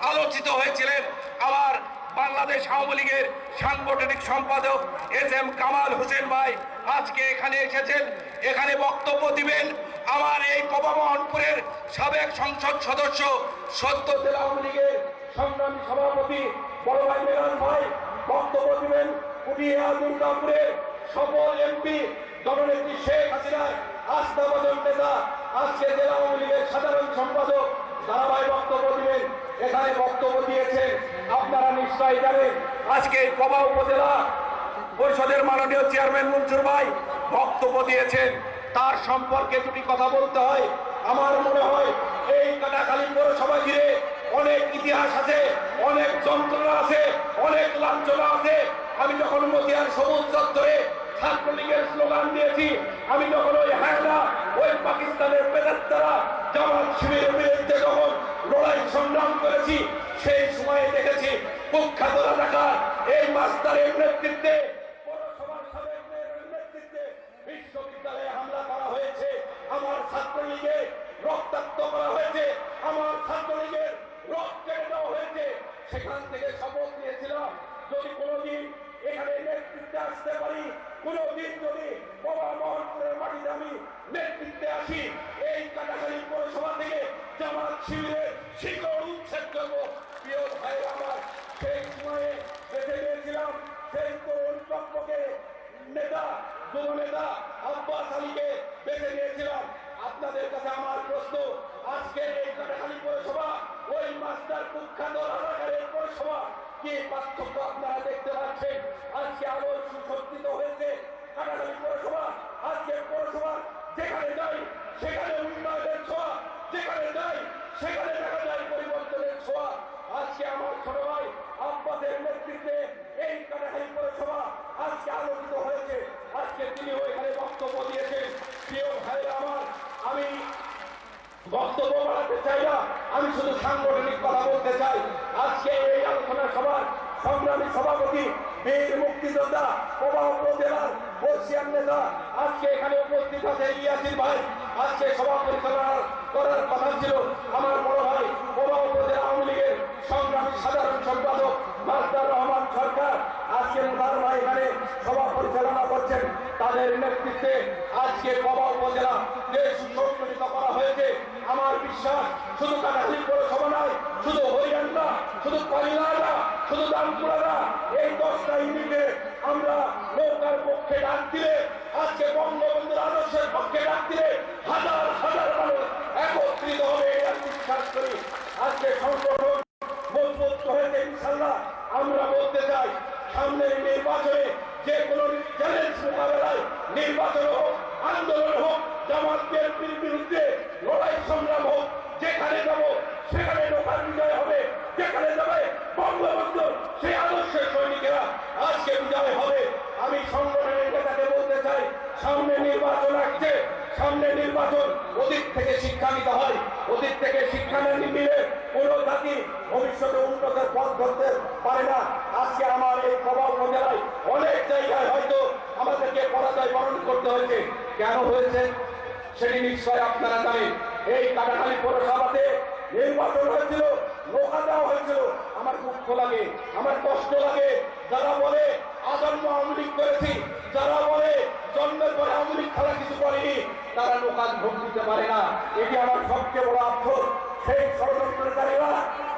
আলোচিত হয়েছিলেন আমার বাংলাদেশ আওয়ামী লীগের সাংগঠনিক সম্পাদক এস.এম. কামাল হোসেন ভাই। আজকে এখানে এসেছেন, এখানে বক্তব্য দিবেন আমার এই মোহাম্মদপুরের সাবেক সংসদ সদস্য, সদ্য জেলা আওয়ামী লীগের সংগ্রামী সভাপতি বড় ভাই মেরান ভাই। বক্তব্য দিবেন পুঠিয়া দুর্গাপুরের সফল এমপি জননেত্রী শেখ হাসিনার আস্থাভাজন নেতা, আজকে জেলা আওয়ামী লীগের সাধারণ সম্পাদক দারাভাই বক্তব্য দিবেন। এখানে বক্তব্য দিয়েছেন আপনারা নিশ্চয়ই জানেন, আজকে কবা উপজেলা পরিষদের মাননীয় চেয়ারম্যান মনসুর ভাই বক্তব্য দিয়েছেন। তার সম্পর্কে দুটি কথা বলতে হয়। আমার মনে হয় এই কাটাখালী পৌরসভা ঘিরে অনেক ইতিহাস আছে, অনেক যন্ত্রণা আছে, অনেক লাঞ্ছনা আছে। আমি যখন মতিয়ার সবুজ চত্বরে ছাত্রলীগের স্লোগান দিয়েছি, আমি যখন ওই হায়না, ওই পাকিস্তানের পেদাত্তারা জামাত শিবিরের বিরুদ্ধে যখন লড়াই সংগ্রাম করেছি, সেই সময়ে দেখেছি কুখ্যাত রাজাকার এই মাস্টারের নেতৃত্বে, পৌরসভার সাবেক মেয়রের নেতৃত্বে বিশ্ববিদ্যালয়ে হামলা করা হয়েছে, আমার ছাত্রলীগের রক্তাক্ত করা হয়েছে, আমার ছাত্রলীগের রক্ত কেটে দেওয়া হয়েছে। সেখান থেকে শপথ নিয়েছিলাম, যদি কোনোদিন এখানে নেতৃত্বে আসতে পারি, কোনোদিন যদি বাবা মোহনপুরের মাটিতে আমি নেতৃত্বে আসি, এই কাটাখালী পৌরসভা থেকে জামাত শিবিরের শিকড় উচ্ছেদ করবো। প্রিয় ভাই আমার, সেই সময়ে বেছে নিয়েছিলাম সেই তরুণ পক্ষকে নেতা, যুব নেতা আব্বাস আলীকে বেছে নিয়েছিলাম। আপনাদের কাছে আমার প্রশ্ন, আজকে এই কাটাখালী পৌরসভা ওই মাস্টার কুখ্যাত রাজাকারের পৌরসভা, কি পার্থক্য আপনারা দেখতে পাচ্ছেন? আজকে আরো সুসজ্জিত হয়েছে কাটাখালী পৌরসভা। আজকে পৌরসভা যেখানে যাই সেখানে উন্নয়নের ছোঁয়া, যেখানে যাই সেখানে দেখা যায় পরিবর্তনের ছোঁয়া। আজকে আমার ছোট ভাই আব্বাসের নেতৃত্বে এই কাটাখালী পৌরসভা আজকে আলোচিত হয়েছে। আজকে তিনিও এখানে বক্তব্য দিয়েছেন। প্রিয় ভাইরা আমার, আমি বক্তব্য বাড়াতে চাই না, আমি শুধু সাংগঠনিক কথা বলতে চাই। আজকে এই আলোচনা সভার সংগ্রামী সভাপতি, বীর মুক্তিযোদ্ধা, কবা উপজেলার বর্ষিয়ান নেতা আজকে এখানে উপস্থিত আছে ইয়াসির ভাই। আজকে সভা পরিচালনা করার কথা ছিল আমার বড় ভাই, কবা উপজেলা আওয়ামী লীগের সংগ্রামী সাধারণ সম্পাদক মাস্টার রহমান সরকার। আজকে মুদার ভাই এখানে সভা পরিচালনা করছেন। তাদের নেতৃত্বে আজকে কবা উপজেলা যে সুসংগঠিত করা হয়েছে, আমার বিশ্বাস শুধু কাটাখালী পৌরসভা নয়, শুধু হরিয়ান না, শুধু কলিলা না, শুধু দামপুরা না, এই 10টা ইউনিটে আমরা নৌকার পক্ষে ডাক দিলে, আজকে বঙ্গবন্ধুর আদর্শের পক্ষে ডাক দিলে হাজার হাজার মানুষ একত্রিত হবে, আমি বিশ্বাস করি। আজকে সংগঠন মজবুত হয়েছে ইনশাল্লাহ। আমরা বলতে চাই, সামনের নির্বাচনে যে কোনো চ্যালেঞ্জ মোকাবেলায়, নির্বাচন হোক, আন্দোলন হোক, জামাত বিএনপির বিরুদ্ধে লড়াই সংগ্রাম হোক, যেখানে যাব সেখানে লোকাল বিজয় হবে, যেখানে যাবে বঙ্গবন্ধু সেই আদর্শের সৈনিকেরা আজকে বিজয় হবে। আমি সংগঠনের নেতাকে বলতে চাই, সামনে নির্বাচন আসছে, সামনে নির্বাচন, অতীত থেকে শিক্ষা নিতে হয়। অতীত থেকে শিক্ষা না নিলে কোন জাতি ভবিষ্যতে উন্নতের পথ ধরতে পারে না। আজকে আমার এই কবা উপজেলায় অনেক জায়গায় হয়তো আমাদেরকে পরাজয় বরণ করতে হয়েছে। কেন হয়েছে সেটি নিশ্চয় আপনারা জানেন। এই কাটাখালী পৌরসভাতে নির্বাচন হয়েছিল, নৌকা দেওয়া হয়েছিল। আমার দুঃখ লাগে, আমার কষ্ট লাগে। যারা বলে আজন্ম আওয়ামী লীগ করেছি, যারা বলে জন্মের পরে আওয়ামী লীগ খেলা কিছু করেনি, তারা লোকাল ভোট দিতে পারে না। এটি আমার সবচেয়ে বড় আফসোস। সেই ষড়যন্ত্রকারীরা,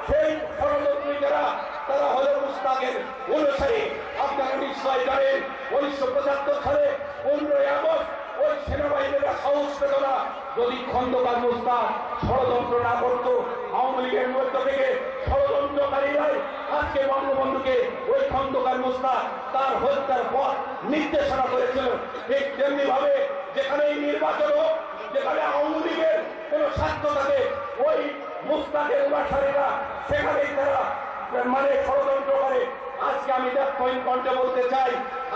সেই ষড়যন্ত্রীরা তারা হলো মুস্তাকের অনুসারী। আপনারা নিশ্চয় জানেন 1975 সালে 15 আগস্ট ওই সেনাবাহিনীরা সাহস পেত না। যদি খন্দকার মুস্তাক ষড়যন্ত্র না করত, আওয়ামী লীগের মধ্য থেকে ষড়যন্ত্রকারীরাই আজকে বঙ্গবন্ধুকে ওই খন্দকার মুস্তাক তার হত্যার পথ নির্দেশনা করেছিল। ঠিক তেমনি ভাবে যেখানেই নির্বাচন হোক, যেখানে আওয়ামী লীগের কোন স্বার্থ থাকে, ওই মুস্তাকের অনুসারীরা সেখানেই তারা ষড়যন্ত্র করে। আজকে আমি দেখুন কণ্ঠে বলতে চাই,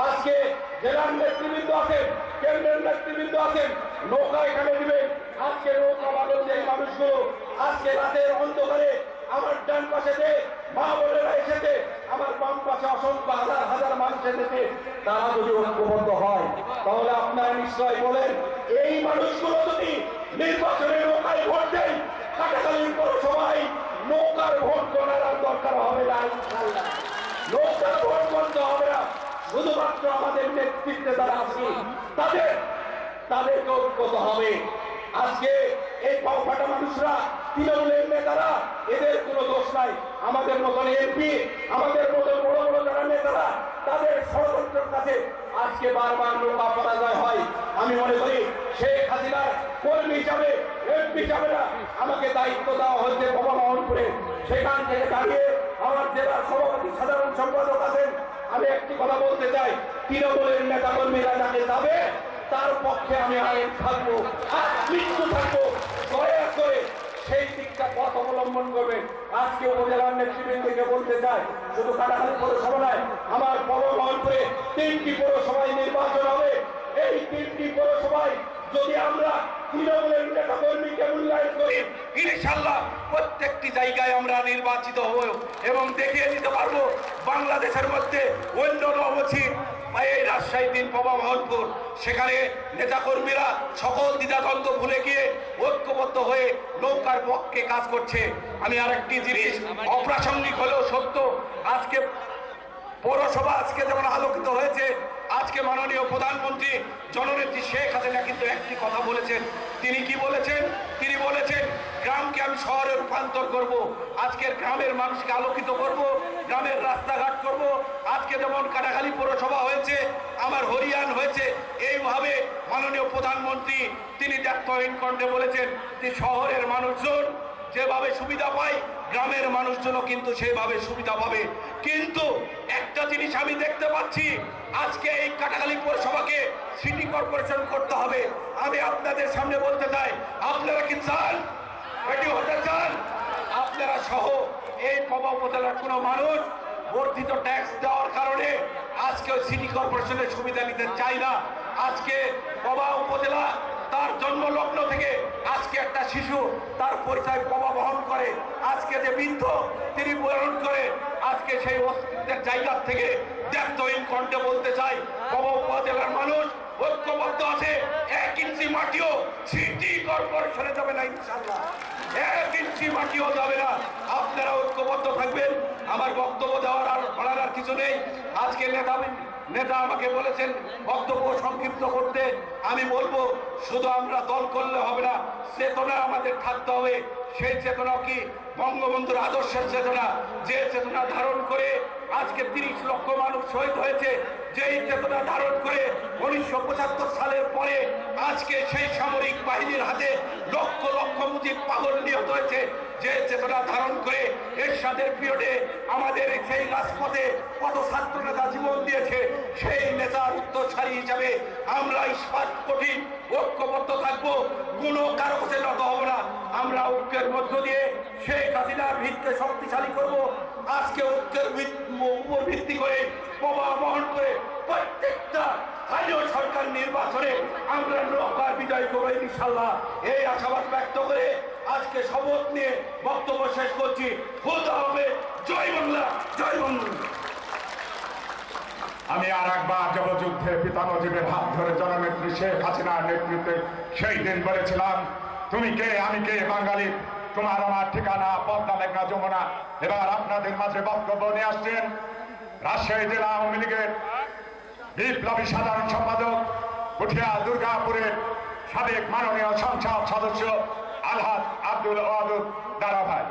আজকে জেলার নেতৃবৃন্দ আছেন, কেন্দ্রের নেতৃবৃন্দ আছেন, নৌকা এখানে দিবেন। আজকে নৌকা বাদল যে মানুষগুলো আজকে রাতের অন্ধকারে আমার ডান পাশে যে মা বোনেরা এসেছে, আমার বাম পাশে অসংখ্য হাজার হাজার মানুষ এসেছে, তারা যদি ঐক্যবদ্ধ হয় তাহলে আপনারা নিশ্চয় বলেন এই মানুষগুলো যদি নির্বাচনে নৌকায় ভোট দেয়, কাটাকালীন পৌরসভায় নৌকার ভোট করার আর দরকার হবে না। ইনশাআল্লাহ নৌকার ভোট করতে হবে না। শুধুমাত্র আমাদের নেতৃত্বে যারা আছে তাদেরকে ঐক্যবদ্ধ হবে। আজকে এই পাওয়াটা মানুষরা, তৃণমূলের নেতারা, এদের কোনো দোষ নাই। আমাদের মতন এমপি, আমাদের মতন বড় বড় যারা নেতারা, তাদের ষড়যন্ত্রের কাছে আজকে বারবার নৌকা পরাজয় হয়। আমি মনে করি শেখ হাসিনার কর্মী হিসাবে, এমপি হিসাবে না, আমাকে দায়িত্ব দেওয়া হয়েছে ভবনপুরে। সেখান থেকে দাঁড়িয়ে আমার জেলার সভাপতি, সাধারণ সম্পাদক আছেন, আমি একটি কথা বলতে চাই, তৃণমূলের নেতা কর্মীরা যাকে যাবে তার পক্ষে আমি আইন থাকবো, আর মৃত্যু থাকবো। দয়া করে সেই দিকটা পথ অবলম্বন করবে। আজকে উপজেলার নেতৃবৃন্দকে বলতে চাই, শুধু কাটাখালী পৌরসভা নয়, আমার ভবনপুরে 3টি পৌরসভায় নির্বাচন হবে। এই 3টি পৌরসভায় যদি আমরা তৃণমূলের নেতা কর্মীকে মূল্যায়ন করি, ইনশাআল্লাহ প্রত্যেকটি জায়গায় আমরা নির্বাচিত হব এবং দেখিয়ে দিতে পারবো বাংলাদেশের মধ্যে অন্য নবছিট এই রাজশাহী 3 ভবনপুর, সেখানে নেতাকর্মীরা সকল দ্বিধাদ্বন্দ্ব ভুলে গিয়ে ঐক্যবদ্ধ হয়ে নৌকার পক্ষে কাজ করছে। আমি আরেকটি জিনিস, অপ্রাসঙ্গিক হলেও সত্য, আজকে পৌরসভা আজকে যেমন আলোকিত হয়েছে, আজকে মাননীয় প্রধানমন্ত্রী জননেত্রী শেখ হাসিনা কিন্তু একটি কথা বলেছেন। তিনি কি বলেছেন? তিনি বলেছেন গ্রামকে আমি শহরে রূপান্তর করব, আজকের গ্রামের মানুষকে আলোকিত করব, গ্রামের রাস্তাঘাট করব। আজকে যেমন কাটাখালী পৌরসভা হয়েছে, আমার হরিয়ান হয়েছে, এইভাবে মাননীয় প্রধানমন্ত্রী তিনি দায়িত্বহীন কণ্ঠে বলেছেন যে শহরের মানুষজন যেভাবে সুবিধা পায়, গ্রামের মানুষজনও কিন্তু সেভাবে সুবিধা পাবে। কিন্তু একটা জিনিস আমি দেখতে পাচ্ছি, আজকে এই কাটাখালী পৌরসভাকে সিটি কর্পোরেশন করতে হবে। আমি আপনাদের সামনে বলতে চাই, আপনারা কি চান এটি হতে চান? আপনারা সহ এই পবা উপজেলার কোনো মানুষ বর্ধিত ট্যাক্স দেওয়ার কারণে আজকে ওই সিটি কর্পোরেশনের সুবিধা নিতে চাই না। আজকে পবা উপজেলা তার জন্মলগ্ন থেকে আজকে একটা শিশু তার পরিচয় পবা বহন করে, আজকে যে বৃদ্ধ তিনি বহন করে, আজকে সেই অস্তিত্বের জায়গা থেকে দায়িত্বহীন কণ্ঠে বলতে চাই, পবা উপজেলার মানুষ ঐক্যবদ্ধ আছে। 1 ইঞ্চি মাটিও সিটি কর্পোরেশনে যাবে না, ইনশাআল্লাহ 1 ইঞ্চি মাটিও যাবে না। আপনারা ঐক্যবদ্ধ থাকবেন। আমার বক্তব্য দেওয়ার আর বাড়ানোর কিছু নেই। আজকে নেতা আমাকে বলেছেন বক্তব্য সংক্ষিপ্ত করতে। আমি বলবো শুধু আমরা দল করলে হবে না, চেতনা আমাদের থাকতে হবে। সেই চেতনা কি? বঙ্গবন্ধুর আদর্শের চেতনা, যে চেতনা ধারণ করে আজকে 30 লক্ষ মানুষ শহীদ হয়েছে, যেই চেতনা ধারণ করে 1975 সালের পরে আজকে সেই সামরিক বাহিনীর হাতে লক্ষ লক্ষ মুজিব পাগল নিহত হয়েছে, যে চেতনা ধারণ করে এরশাদের পিরিয়ডে আমাদের সেই রাজপথে কত ছাত্র নেতা জীবন দিয়েছে, সেই নেতার উত্তরসারী হিসাবে আমরা ইস্পাত কঠিন ঐক্যবদ্ধ থাকবো, কোনো কারো কাছে নত হব না। আমরা ঐক্যের মধ্য দিয়ে শেখ হাসিনার ভিতকে শক্তিশালী করব। আজকে ঐক্যের উপর ভিত্তি করে প্রভাব বহন করে প্রত্যেকটা স্থানীয় সরকার নির্বাচনে আমরা নৌকার বিজয় করবো ইনশাআল্লাহ। এই আশাবাদ ব্যক্ত করে আজকে শপথ নিয়ে বক্তব্য শেষ করছি। খোদা হবে, জয় বাংলা, জয় বঙ্গবন্ধু। আমি আর একবার জবযুদ্ধের পিতা নজিবের হাত ধরে জননেত্রী শেখ হাসিনার নেতৃত্বে সেই দিন বলেছিলাম, তুমি কে আমি কে বাঙালি, তোমার আমার ঠিকানা পদ্মা মেঘনা যমুনা। এবার আপনাদের মাঝে বক্তব্য নিয়ে আসছেন রাজশাহী জেলা আওয়ামী লীগের বিপ্লবী সাধারণ সম্পাদক, পুঠিয়া দুর্গাপুরের সাবেক মাননীয় সংসদ সদস্য আলহাজ আব্দুল ওয়াদুদ দারা ভাই।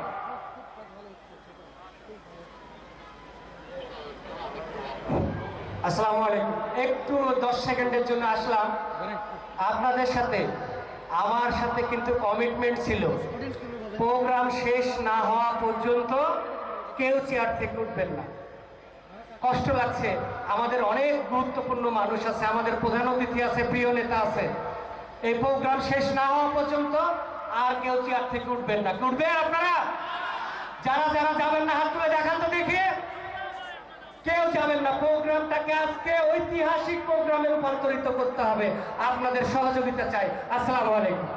আসসালামু আলাইকুম। একটু 10 সেকেন্ডের জন্য আসলাম আপনাদের সাথে। আমার সাথে কিন্তু কমিটমেন্ট ছিল, প্রোগ্রাম শেষ না হওয়া পর্যন্ত কেউ চেয়ার থেকে উঠবেন না। কষ্ট লাগছে, আমাদের অনেক গুরুত্বপূর্ণ মানুষ আছে, আমাদের প্রধান অতিথি আছে, প্রিয় নেতা আছে। এই প্রোগ্রাম শেষ না হওয়া পর্যন্ত আর কেউ চেয়ার থেকে উঠবেন না। উঠবেন আপনারা? যারা যারা যাবেন না হাত তুলে দেখান তো দেখিয়ে। কেউ যাবেন না। প্রোগ্রামটাকে আজকে ঐতিহাসিক প্রোগ্রামে রূপান্তরিত করতে হবে, আপনাদের সহযোগিতা চাই। আসসালামু আলাইকুম।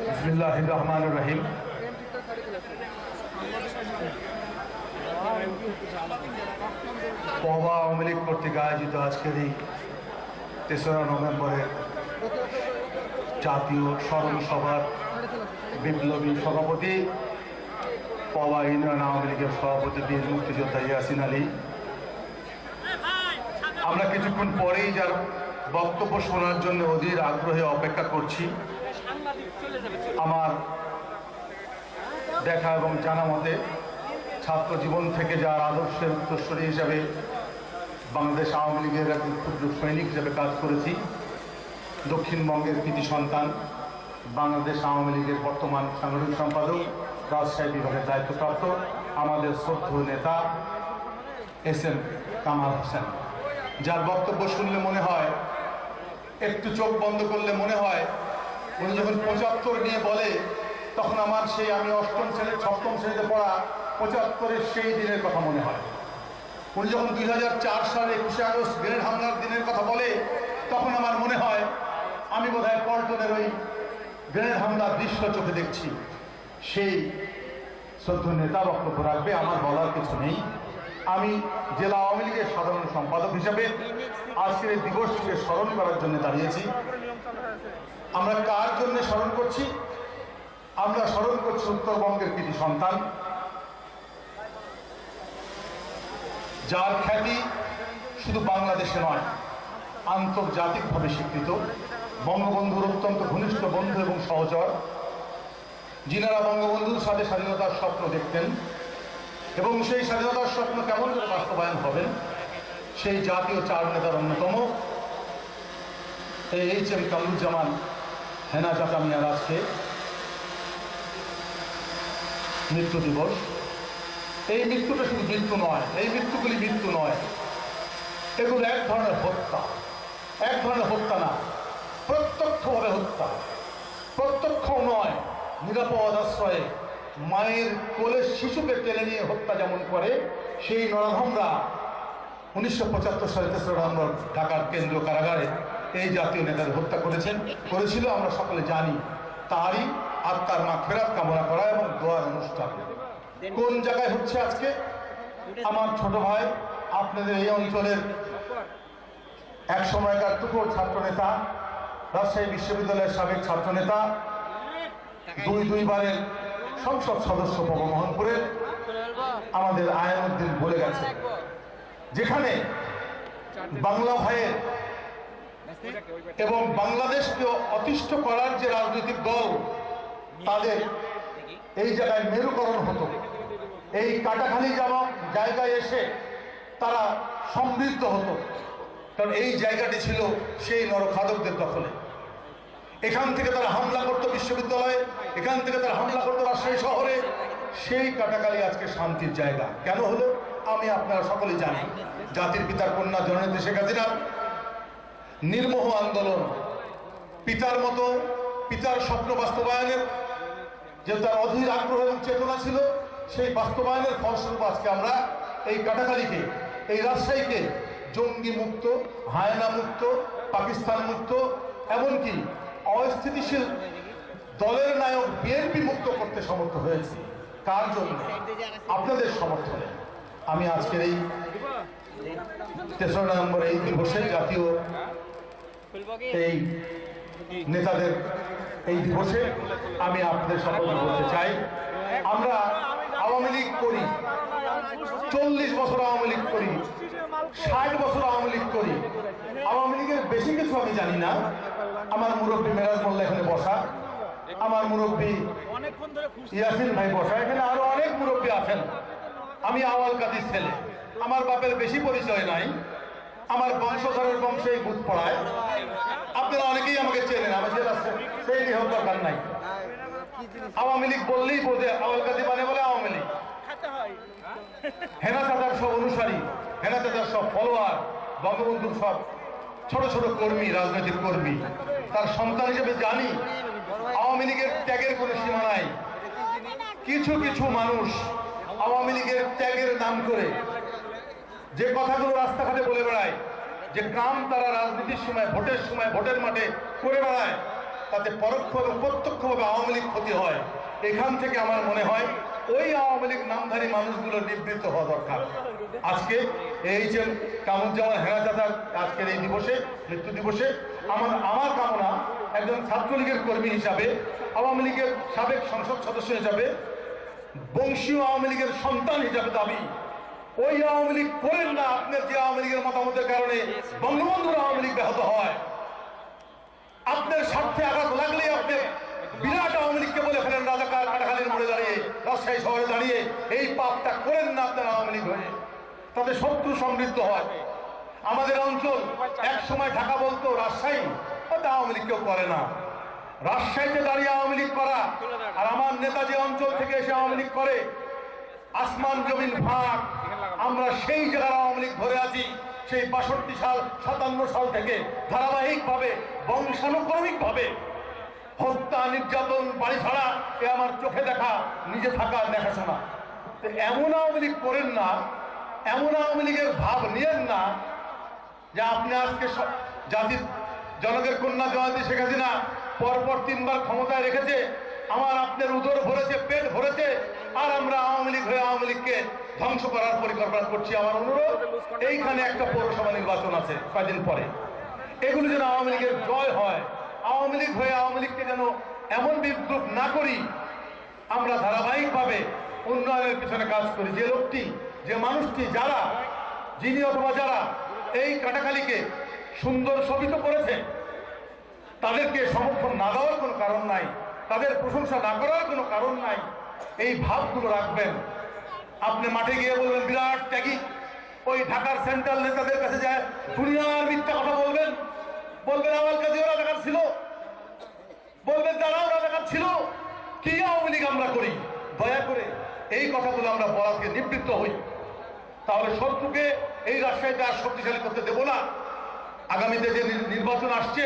বিসমিল্লাহির রহমানির রহিম। পবা আওয়ামী লীগ কর্তৃক আয়োজিত আজকের এই 3রা নভেম্বরের জাতীয় স্মরণ সভার বিপ্লবী সভাপতি, পবা ইউনিয়ন আওয়ামী লীগের সভাপতি বীর মুক্তিযোদ্ধা ইয়াসিন আলী, আমরা কিছুক্ষণ পরেই যার বক্তব্য শোনার জন্য অধীর আগ্রহে অপেক্ষা করছি। আমার দেখা এবং জানা মতে ছাত্র জীবন থেকে যার আদর্শের উত্তরসূরি হিসাবে বাংলাদেশ আওয়ামী লীগের একজন ক্ষুদ্র সৈনিক হিসেবে কাজ করেছি, দক্ষিণবঙ্গের কৃতি সন্তান, বাংলাদেশ আওয়ামী লীগের বর্তমান সাংগঠনিক সম্পাদক, রাজশাহী বিভাগের দায়িত্বপ্রাপ্ত আমাদের শ্রদ্ধেয় নেতা SM কামাল হোসেন, যার বক্তব্য শুনলে মনে হয়, একটু চোখ বন্ধ করলে মনে হয় উনি যখন 75 নিয়ে বলে, তখন আমার সেই আমি 7ম শ্রেণীতে পড়া 75-এর সেই দিনের কথা মনে হয়। উনি যখন 2004 সালে 21শে আগস্ট গ্রেনেড হামলার দিনের কথা বলে, তখন আমার মনে হয় আমি বোধহয় পল্টনের ওই গ্রেনেড হামলার দৃশ্য চোখে দেখছি। সেই শ্রদ্ধেয় নেতা বক্তব্য রাখবে, আমার বলার কিছু নেই। আমি জেলা আওয়ামী লীগের সাধারণ সম্পাদক হিসাবে আজকের এই দিবসটিকে স্মরণ করার জন্য দাঁড়িয়েছি। আমরা কার জন্য স্মরণ করছি? আমরা স্মরণ করছি উত্তরবঙ্গের কৃতি সন্তান, যার খ্যাতি শুধু বাংলাদেশে নয়, আন্তর্জাতিকভাবে স্বীকৃত, বঙ্গবন্ধুর অত্যন্ত ঘনিষ্ঠ বন্ধু এবং সহচর, যিনারা বঙ্গবন্ধুর সাথে স্বাধীনতার স্বপ্ন দেখতেন এবং সেই স্বাধীনতার স্বপ্ন কেমন করে বাস্তবায়ন হবেন, সেই জাতীয় 4 নেতার অন্যতম এই HM কামরুজ্জামান হেনা চাচা মিয়ার আজকে মৃত্যু দিবস। এই মৃত্যুটা শুধু মৃত্যু নয়, এই মৃত্যুগুলি মৃত্যু নয়, এগুলো এক ধরনের হত্যা। এক ধরনের হত্যা না, প্রত্যক্ষভাবে হত্যা। প্রত্যক্ষও নয়, নিরাপদ আশ্রয়ে মায়ের কোলে শিশুকে টেনে নিয়ে হত্যা যেমন করে, সেই নরহমরা 1975 সালে 3রা নভেম্বর ঢাকার কেন্দ্রীয় কারাগারে এই জাতীয় নেতাদের হত্যা করেছিল। আমরা সকলে জানি। তারই আত্মার মাগফিরাত কামনা করা এবং দোয়ার অনুষ্ঠান কোন জায়গায় হচ্ছে আজকে? আমার ছোট ভাই, আপনাদের এই অঞ্চলের এক সময়কার তুখোর ছাত্র নেতা, রাজশাহী বিশ্ববিদ্যালয়ের সাবেক ছাত্র নেতা, 2 বারের সংসদ সদস্য মোহাম্মদপুরের আমাদের আয়ানুদ্দিন বলে গেছে, যেখানে বাংলা ভাইয়ের এবং বাংলাদেশকে অতিষ্ঠ করার যে রাজনৈতিক দল, তাদের এই জায়গায় মেরুকরণ হতো। এই কাটাখালি জায়গায় এসে তারা সমৃদ্ধ হতো, কারণ এই জায়গাটি ছিল সেই নরখাদকদের দখলে। এখান থেকে তারা হামলা করতো বিশ্ববিদ্যালয়ে, এখান থেকে তারা হামলা করতো রাজশাহী শহরে। সেই কাটাখালি আজকে শান্তির জায়গা কেন হলো? আমি আপনারা সকলেই জানি, জাতির পিতার কন্যা জননেত্রী শেখ হাসিনার নির্মোহ আন্দোলন, পিতার মতো পিতার স্বপ্ন বাস্তবায়নের যে তার অধীর আগ্রহ এবং চেতনা ছিল, সেই বাস্তবায়নের ফলস্বরূপ আজকে আমরা এই কাটাখালীকে, এই রাজশাহীকে জঙ্গি মুক্ত, হায়না মুক্ত, পাকিস্তান মুক্ত, এমনকি অস্থিতিশীল দলের নায়ক বিএনপি মুক্ত করতে সমর্থ হয়েছে। কার জন্য? আপনাদের সমর্থনে। আমি আজকের এই 3রা নভেম্বর এই দিবসে জাতীয় এই নেতাদের এই দিবসে আমি আপনাদের সকলকে বলতে চাই, আমরা আওয়ামী লীগ করি, 40 বছর আওয়ামী লীগ করি, 60 বছর আওয়ামী লীগ করি। আওয়ামী লীগের বেশি কিছু আমি জানি না। আমার মুরব্বী মেরাজ মোল্লা এখানে বসা, আমার মুরব্বী ইয়াসিন ভাই বসা, এখানে আরো অনেক মুরব্বী আছেন। আমি আওয়াল কাজীর ছেলে, আমার বাপের বেশি পরিচয় নাই, আমার বংশধরের বংশে এই বুথ পড়ায়। আপনারা অনেকেই আমাকে চেনেন, আমি যেটা সেই নিয়ে দরকার নাই। আওয়ামী লীগ বললেই বোঝে আওয়াল কাজী মানে বলে আওয়ামী লীগ। হেনা চাচার সব অনুসারী, হেনা চাচার সব ফলোয়ার, বঙ্গবন্ধুর সব ছোট ছোট কর্মী, রাজনৈতিক কর্মী। তার সন্তান হিসেবে জানি আওয়ামী লীগের ত্যাগের কোনো সীমা নাই। কিছু কিছু মানুষ আওয়ামী লীগের ত্যাগের নাম করে যে কথাগুলো রাস্তাঘাটে বলে বেড়ায়, যে কাম তারা রাজনীতির সময়, ভোটের সময়, ভোটের মাঠে করে বেড়ায়, তাতে পরোক্ষ এবং প্রত্যক্ষভাবে আওয়ামী লীগ ক্ষতি হয়। এখান থেকে আমার মনে হয় ওই আওয়ামী লীগ নামধারী মানুষগুলো নিবৃত্ত হওয়া দরকার। আজকে এই যে কামরুজ্জামান হেনা চাচার আজকের এই দিবসে, মৃত্যু দিবসে আমার কামনা, একজন ছাত্রলীগের কর্মী হিসাবে, আওয়ামী লীগের সাবেক সংসদ সদস্য হিসাবে, বংশীয় আওয়ামী লীগের সন্তান হিসাবে দাবি, ওই আওয়ামী লীগ করেন না। আপনার যে আওয়ামী লীগের মতামতের কারণে বঙ্গবন্ধুর আওয়ামী লীগ ব্যাহত হয়, আপনার স্বার্থে আঘাত লাগলে আপনি বিরাট আওয়ামী লীগকে বলে ফেলেন রাজাকার, কাটাখালীর মোড়ে দাঁড়িয়ে, রাজশাহী শহরে দাঁড়িয়ে। এই পাপটা করেন না আপনার আওয়ামী লীগ হয়ে, তাতে শত্রু সমৃদ্ধ হয়। আমাদের অঞ্চল এক সময় ঢাকা বলতো রাজশাহী, ওটা আওয়ামী লীগ কেউ করে না। রাজশাহীতে দাঁড়িয়ে আওয়ামী লীগ করা আর আমার নেতা যে অঞ্চল থেকে এসে আওয়ামী লীগ করে, আসমান জমিন ভাগ। আমরা সেই জায়গার আওয়ামী লীগ ধরে আছি, সেই 62 সাল 57 সাল থেকে ধারাবাহিকভাবে, বংশানুক্রমিকভাবে হত্যা, নির্যাতন, বাড়ি ছাড়া, এ আমার চোখে দেখা, নিজে থাকা, দেখাশোনা। এমন আওয়ামী লীগ করেন না, এমন আওয়ামী লীগের ভাব নিয়েন না যে আপনি আজকে জাতির জনকের কন্যা জয়ন্তী শেখ হাসিনা পরপর 3 বার ক্ষমতায় রেখেছে, আমার আপনার উদর ভরেছে, পেট ভরেছে, আর আমরা আওয়ামী লীগ হয়ে আওয়ামী লীগকে ধ্বংস করার পরিকল্পনা করছি। আমার অনুরোধ, এইখানে একটা পৌরসভা নির্বাচন আছে কয়েকদিন পরে, এগুলো যেন আওয়ামী লীগের জয় হয়। আওয়ামী লীগ হয়ে আওয়ামী লীগকে যেন এমন বিদ্রুপ না করি, আমরা ধারাবাহিকভাবে উন্নয়নের পিছনে কাজ করি। যে লোকটি, যে মানুষটি, যিনি অথবা যারা এই কাটাখালীকে সুন্দর শোভিত করেছে, তাদেরকে সমর্থন না দেওয়ার কোনো কারণ নাই, তাদের প্রশংসা না করার কোনো কারণ নাই। এই ভাবগুলো রাখবেন। আপনি মাঠে গিয়ে বলবেন বিরাট ত্যাগী, ওই ঢাকার সেন্ট্রাল নেতাদের কাছে যায় দুনিয়ার মিথ্যা কথা বলবেন, বলবেন আমার কাছে ওরা দেখার ছিল, বলবেন যারা ওরা দেখার ছিল, কি আওয়ামী লীগ আমরা করি। দয়া করে এই কথাগুলো আমরা বলা থেকে নিবৃত্ত হই, তাহলে শত্রুকে এই রাজশাহীতে আর শক্তিশালী করতে দেব না। আগামীতে যে নির্বাচন আসছে,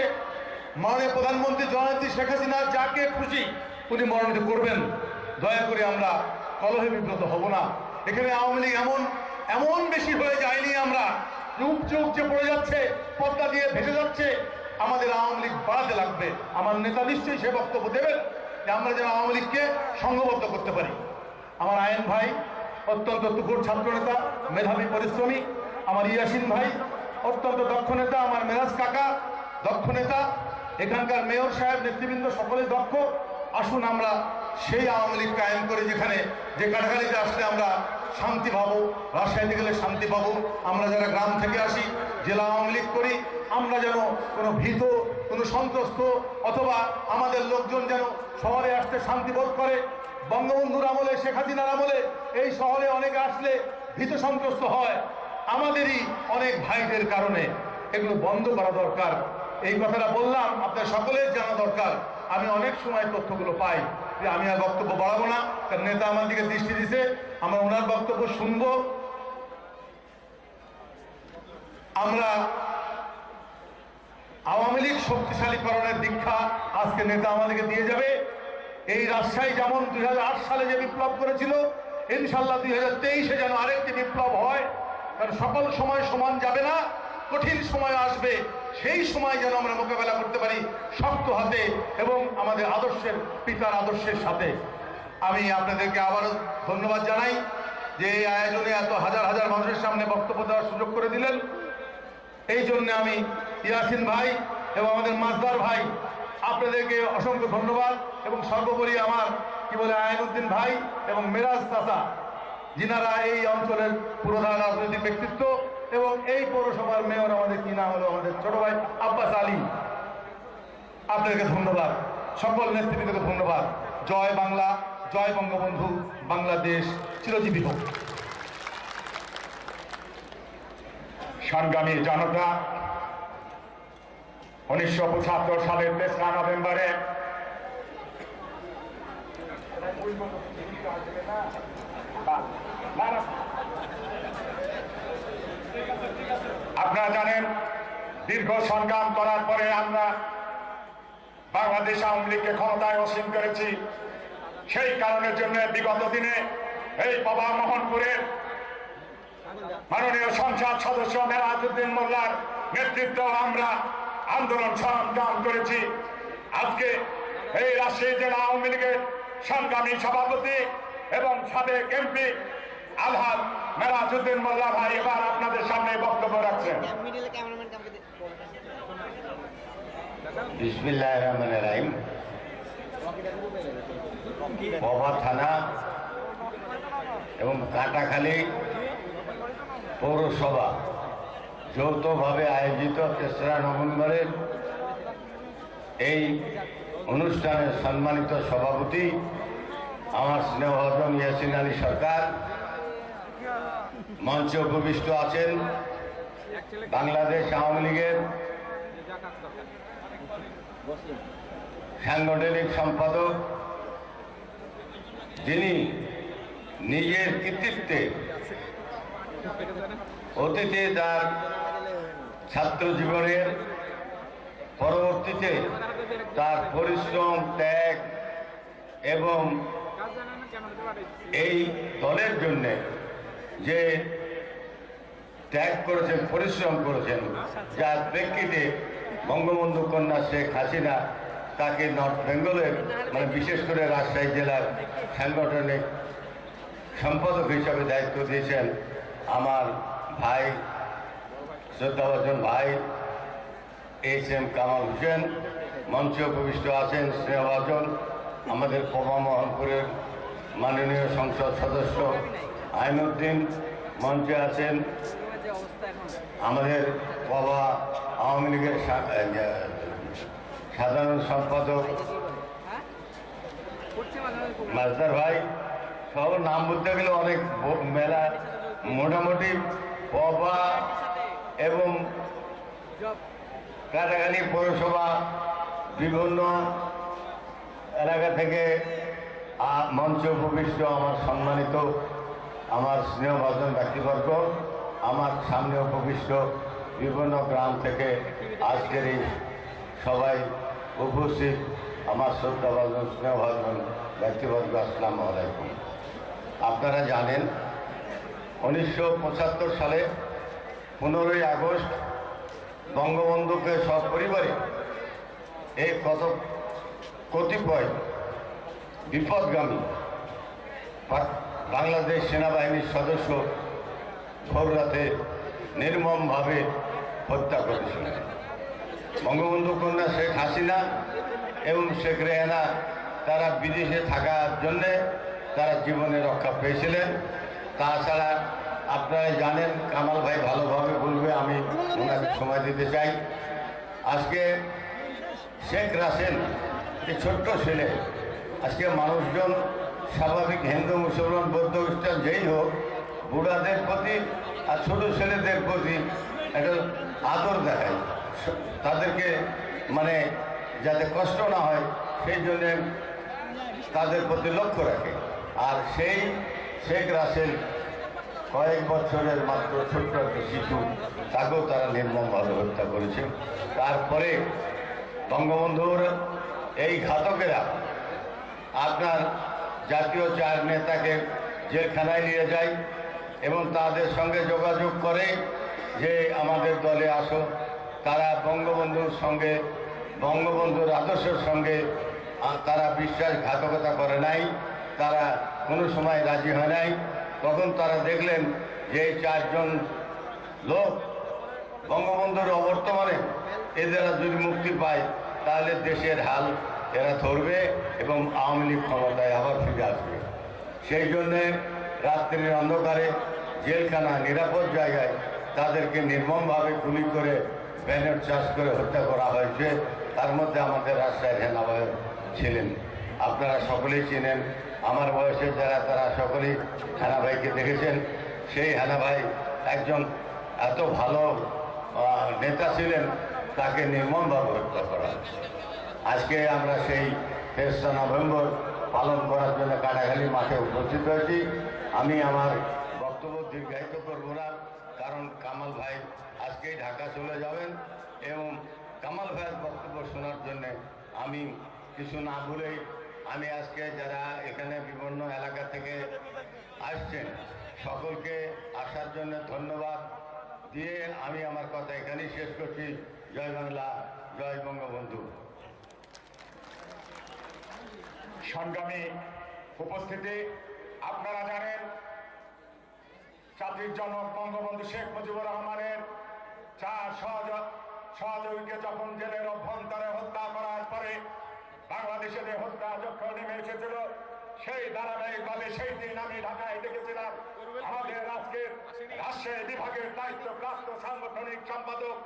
মাননীয় প্রধানমন্ত্রী জননেত্রী শেখ হাসিনা যাকে খুশি উনি মনোনীত করবেন। দয়া করে আমরা কলহে বিব্রত হব না। এখানে আওয়ামী লীগ এমন বেশি হয়ে যায়নি আমরা, উপচে পড়ে যাচ্ছে, পদ্মা দিয়ে ভেসে যাচ্ছে। আমাদের আওয়ামী লীগ বাড়াতে লাগবে। আমার নেতা নিশ্চয়ই সে বক্তব্য দেবেন যে আমরা যেন আওয়ামী লীগকে সংঘবদ্ধ করতে পারি। আমার আইন ভাই অত্যন্ত তুখোড় ছাত্র নেতা, মেধাবী পরিশ্রমী। আমার ইয়াসিন ভাই অত্যন্ত দক্ষ নেতা, আমার মেরাজ কাকা দক্ষ নেতা, এখানকার মেয়র সাহেব, নেতৃবৃন্দ সকলে দক্ষ। আসুন আমরা সেই আওয়ামী লীগ কায়েম করি, যেখানে যে কাটাখালীতে আসলে আমরা শান্তি পাবো, রাজশাহীতে গেলে শান্তি পাবো। আমরা যারা গ্রাম থেকে আসি, জেলা আওয়ামী লীগ করি, আমরা যেন কোনো ভীত, কোনো সন্ত্রস্ত, অথবা আমাদের লোকজন যেন শহরে আসতে শান্তি বোধ করে। বঙ্গবন্ধুর আমলে, শেখ হাসিনার আমলে এই শহরে অনেকে আসলে ভীত সন্ত্রস্ত হয়, আমাদেরই অনেক ভাইদের কারণে। এগুলো বন্ধ করা দরকার। এই কথাটা বললাম, আপনার সকলের জানা দরকার। আমি অনেক সময় তথ্যগুলো পাই, যে আমি আর বক্তব্য বাড়াবো না, কারণ নেতা আমার দিকে দৃষ্টি দিছে, আমরা ওনার বক্তব্য শুনবো। আমরা আওয়ামী লীগ শক্তিশালীকরণের দীক্ষা আজকে নেতা আমাদেরকে দিয়ে যাবে। এই রাজশাহী যেমন 2008 সালে যে বিপ্লব করেছিল, ইনশাল্লাহ 2023-এ যেন আরেকটি বিপ্লব হয়। কারণ সকল সময় সমান যাবে না, কঠিন সময় আসবে, সেই সময় যেন আমরা মোকাবেলা করতে পারি শক্ত হাতে এবং আমাদের আদর্শের, পিতার আদর্শের সাথে। আমি আপনাদেরকে আবারও ধন্যবাদ জানাই। যে এই আয়োজনে এত হাজার হাজার মানুষের সামনে বক্তব্য দেওয়ার সুযোগ করে দিলেন। এই জন্য আমি ইয়াসিন ভাই এবং আমাদের মাজদার ভাই আপনাদেরকে অসংখ্য ধন্যবাদ, এবং সর্বোপরি আমার আইনউদ্দিন ভাই এবং মেরাজ চাচা, যিনারা এই অঞ্চলের পুরোধারা রাজনৈতিক ব্যক্তিত্ব, এবং এই পৌরসভার মেয়র আমাদের কি নাম হলো আমাদের ছোট ভাই আব্বাস আলী, আপনাদেরকে ধন্যবাদ। সকল নেতৃবৃন্দকে ধন্যবাদ। জয় বাংলা, জয় বঙ্গবন্ধু, বাংলাদেশ চিরজীবী হোক। সংগ্রামী জনতা, 1975 সালের 3রা নভেম্বরে আপনারা জানেন, দীর্ঘ সংগ্রাম করার পরে আমরা বাংলাদেশ আওয়ামী লীগকে ক্ষমতায় অসীম করেছি। সেই কারণের জন্য বিগত দিনে এই পবা মোহনপুরের মাননীয় সংসদ সদস্য মেরাজউদ্দিন মোল্লার নেতৃত্বে আমরা আন্দোলন সংগ্রাম করেছি। আজকে এই রাজশাহী জেলা আওয়ামী লীগের সংগ্রামী সভাপতি এবং সাবেক এমপি আলহাজ মেরাজউদ্দিন মোল্লা ভাই এবার আপনাদের সামনে বক্তব্য রাখছেন। বিসমিল্লাহির রহমানির রহিম। পবা থানা এবং কাটাখালী পৌরসভা যৌথভাবে আয়োজিত 3রা নভেম্বরের এই অনুষ্ঠানের সম্মানিত সভাপতি আমার স্নেহভাজন ইয়াসিন আলী সরকার, মঞ্চে উপবিষ্ট আছেন বাংলাদেশ আওয়ামী লীগের সাংগঠনিক সম্পাদক, যিনি নিজের কৃতিত্বে অতীতে তার ছাত্র জীবনের পরবর্তীতে তার পরিশ্রম, ত্যাগ এবং এই দলের জন্য যে ত্যাগ করেছেন, পরিশ্রম করেছেন, যার প্রেক্ষিতে বঙ্গবন্ধু কন্যা শেখ হাসিনা তাকে নর্থ বেঙ্গলের বিশেষ করে রাজশাহী জেলার সাংগঠনিক সম্পাদক হিসাবে দায়িত্ব দিয়েছেন আমার ভাই, শ্রদ্ধাভাজন ভাই HM কামাল হোসেন। মঞ্চে উপবিষ্ট আছেন স্নেহভাজন আমাদের পবা মোহনপুরের মাননীয় সংসদ সদস্য আইনউদ্দিন। মঞ্চে আছেন আমাদের পবা আওয়ামী লীগের সাধারণ সম্পাদক মাজদার ভাই সহ। নাম বলতে গেলে অনেক মেলা, মোটামুটি পবা এবং কাটাখালী পৌরসভা বিভিন্ন এলাকা থেকে মঞ্চে উপবিষ্ট আমার সম্মানিত আমার স্নেহভাজন ব্যক্তিবর্গ, আমার সামনে উপবিষ্ট বিভিন্ন গ্রাম থেকে আজকের এই সবাই উপস্থিত আমার শ্রদ্ধাভাজন স্নেহভাজন ব্যক্তিবর্গ, আসসালামু আলাইকুম। আপনারা জানেন 1975 সালে 15ই আগস্ট বঙ্গবন্ধুকে সপরিবারে এই কতিপয় বিপদগামী বাংলাদেশ সেনাবাহিনীর সদস্য ভোর রাতে নির্মমভাবে হত্যা করেছিলেন। বঙ্গবন্ধু কন্যা শেখ হাসিনা এবং শেখ রেহানা তারা বিদেশে থাকার জন্যে তারা জীবনে রক্ষা পেয়েছিলেন। তাছাড়া আপনারা জানেন, কামাল ভাই ভালোভাবে বলবে, আমি ওনাকে সময় দিতে চাই। আজকে শেখ রাসেল এই ছোট্ট ছেলে, আজকে মানুষজন স্বাভাবিক হিন্দু মুসলমান বৌদ্ধ খ্রিস্টান যেই হোক, বুড়াদের প্রতি আর ছোট ছেলেদের প্রতি একটা আদর দেখায়, তাদেরকে যাতে কষ্ট না হয় সেই জন্যে তাদের প্রতি লক্ষ্য রাখে। আর সেই শেখ রাসেল কয়েক বছরের মাত্র ছোট্ট একটা শিশু, তাকেও তারা নির্মমভাবে হত্যা করেছে। তারপরে বঙ্গবন্ধুর এই ঘাতকেরা আপনার জাতীয় 4 নেতাকে জেলখানায় নিয়ে যায় এবং তাদের সঙ্গে যোগাযোগ করে যে আমাদের দলে আসো। তারা বঙ্গবন্ধুর সঙ্গে, বঙ্গবন্ধুর আদর্শের সঙ্গে তারা বিশ্বাসঘাতকতা করে নাই, তারা কোনো সময় রাজি হয় নাই। তখন তারা দেখলেন যে এই চারজন লোক বঙ্গবন্ধুর অবর্তমানে এদের যদি মুক্তি পায় তাহলে দেশের হাল এরা ধরবে এবং আওয়ামী লীগ ক্ষমতায় আবার ফিরে আসবে। সেই জন্যে রাত্রির অন্ধকারে জেলখানা নিরাপদ জায়গায় তাদেরকে নির্মমভাবে গুলি করে ব্যানার চাষ করে হত্যা করা হয়েছে। তার মধ্যে আমাদের রাজশাহীর হেনা ভাই ছিলেন, আপনারা সকলেই চিনেন। আমার বয়সে যারা তারা সকলেই হেনা ভাইকে দেখেছেন। সেই হেনা ভাই একজন এত ভালো নেতা ছিলেন, তাকে নির্মমভাবে হত্যা করা হয়েছে। আজকে আমরা সেই 3রা নভেম্বর পালন করার জন্য কাটাখালী মাঠে উপস্থিত হয়েছি। আমি আমার বক্তব্য দীর্ঘায়িত করব না, কারণ কামাল ভাই আজকেই ঢাকা চলে যাবেন এবং কামাল ভাইয়ের বক্তব্য শোনার জন্য আমি কিছু না বলেই আমি আজকে যারা এখানে বিভিন্ন এলাকা থেকে আসছেন সকলকে আসার জন্য ধন্যবাদ দিয়ে আমি আমার কথা এখানেই শেষ করছি। জয় বাংলা, জয় বঙ্গবন্ধু। সংগ্রামী উপস্থিতি, আপনারা জানেন জাতির জনক বঙ্গবন্ধু শেখ মুজিবুর রহমানের 4 সহযোগীকে যখন জেলের অভ্যন্তরে হত্যা করার পরে বাংলাদেশে যে হত্যা যজ্ঞ নেমে এসেছিল, সেই ধারাবাহিকভাবে সেই দিন আমি ঢাকায় দেখেছিলাম আমাদের আজকের রাজশাহী বিভাগের দায়িত্বপ্রাপ্ত সাংগঠনিক সম্পাদক